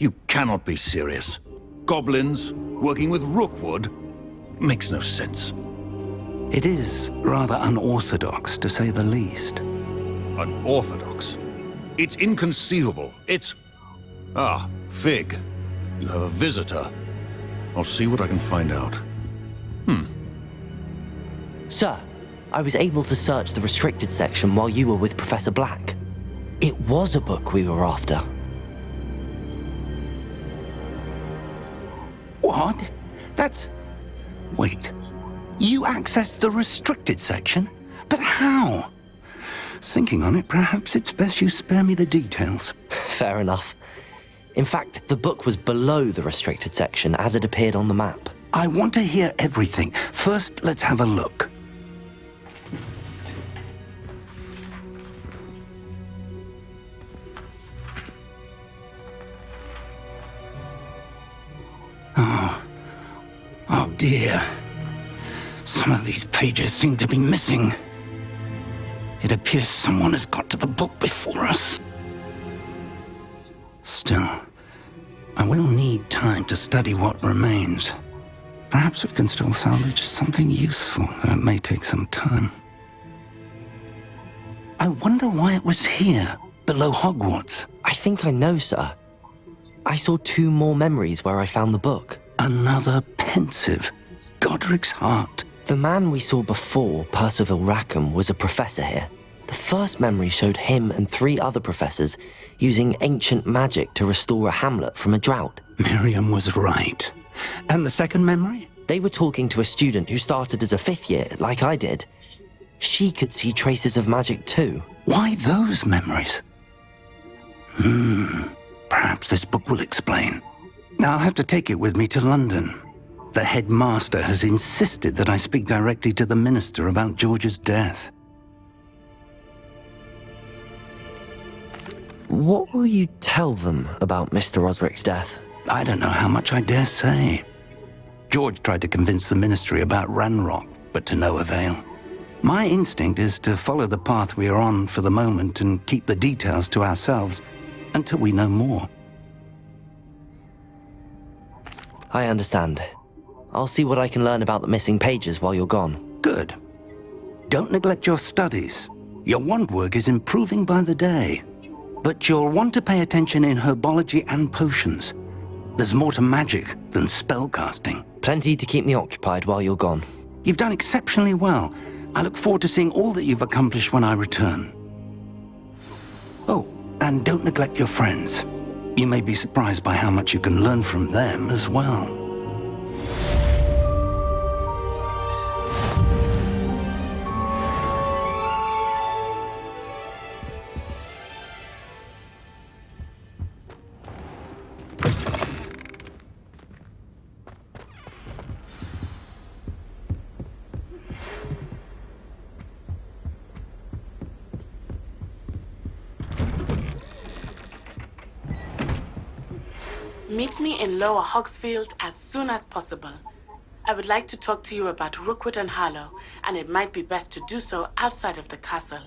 You cannot be serious. Goblins working with Rookwood? Makes no sense. It is rather unorthodox, to say the least. Unorthodox? It's inconceivable. It's... Ah, Fig. You have a visitor. I'll see what I can find out. Sir, I was able to search the restricted section while you were with Professor Black. It was a book we were after. What? That's... Wait. You accessed the restricted section? But how? Thinking on it, perhaps it's best you spare me the details. Fair enough. In fact, the book was below the restricted section as it appeared on the map. I want to hear everything. First, let's have a look. Oh dear. Some of these pages seem to be missing. It appears someone has got to the book before us. Still, I will need time to study what remains. Perhaps we can still salvage something useful, though it may take some time. I wonder why it was here, below Hogwarts. I think I know, sir. I saw 2 more memories where I found the book. Another pensive. Godric's heart. The man we saw before, Percival Rackham, was a professor here. The first memory showed him and 3 other professors using ancient magic to restore a hamlet from a drought. Miriam was right. And the second memory? They were talking to a student who started as a 5th year, like I did. She could see traces of magic too. Why those memories? Perhaps this book will explain. I'll have to take it with me to London. The headmaster has insisted that I speak directly to the minister about George's death. What will you tell them about Mr. Osric's death? I don't know how much I dare say. George tried to convince the ministry about Ranrock, but to no avail. My instinct is to follow the path we are on for the moment and keep the details to ourselves until we know more. I understand. I'll see what I can learn about the missing pages while you're gone. Good. Don't neglect your studies. Your wand work is improving by the day. But you'll want to pay attention in herbology and potions. There's more to magic than spellcasting. Plenty to keep me occupied while you're gone. You've done exceptionally well. I look forward to seeing all that you've accomplished when I return. Oh, and don't neglect your friends. You may be surprised by how much you can learn from them as well. Meet me in Lower Hogsfield as soon as possible. I would like to talk to you about Rookwood and Harlow, and it might be best to do so outside of the castle.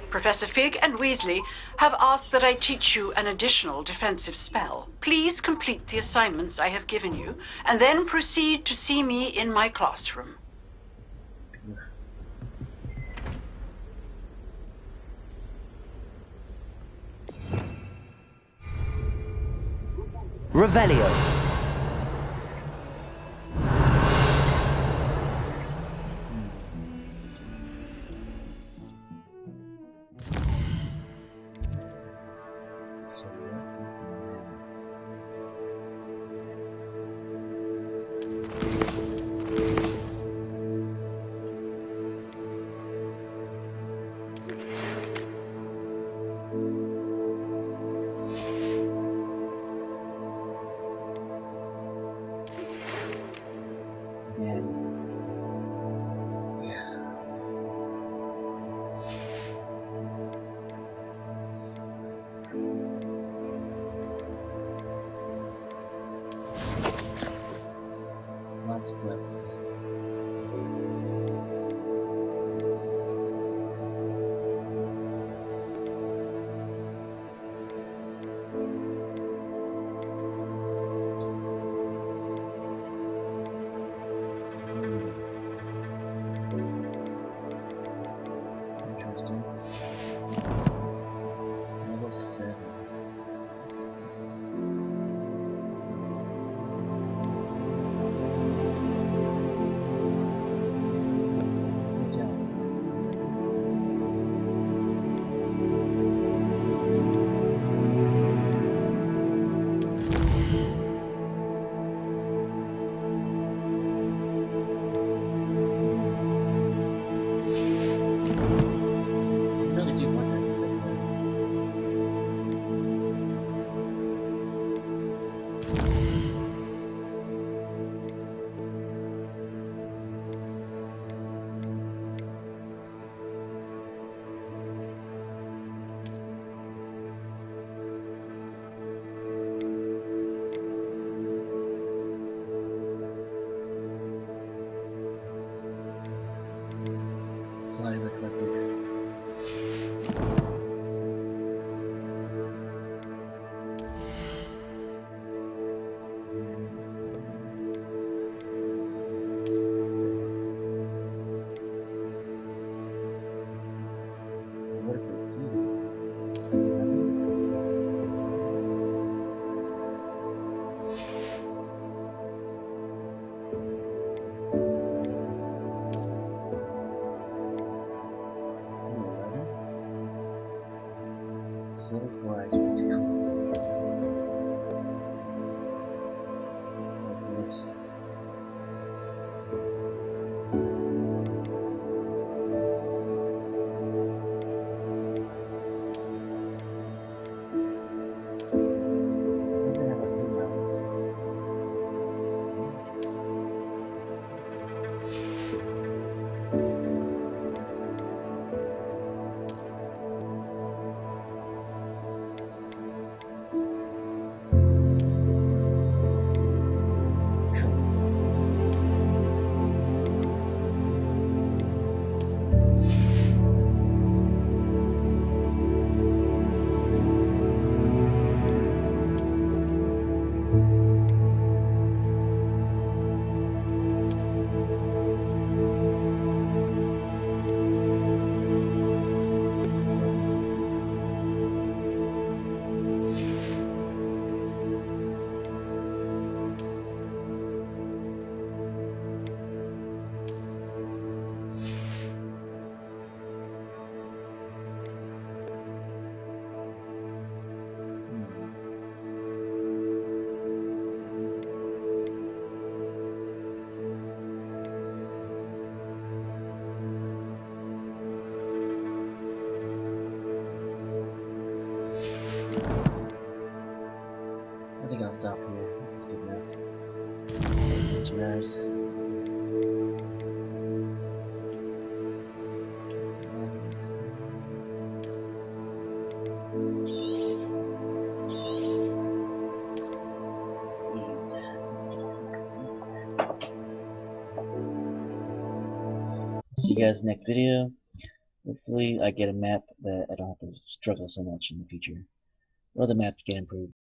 Professor Fig and Weasley have asked that I teach you an additional defensive spell. Please complete the assignments I have given you, and then proceed to see me in my classroom. Revelio. Interesting. Level 7. Slide the clipper. What does it do? Slow flies with the color. I think I'll stop here. This is good enough. 2 hours. See you guys next video. Hopefully I get a map that I don't have to struggle so much in the future. Or the map get improved.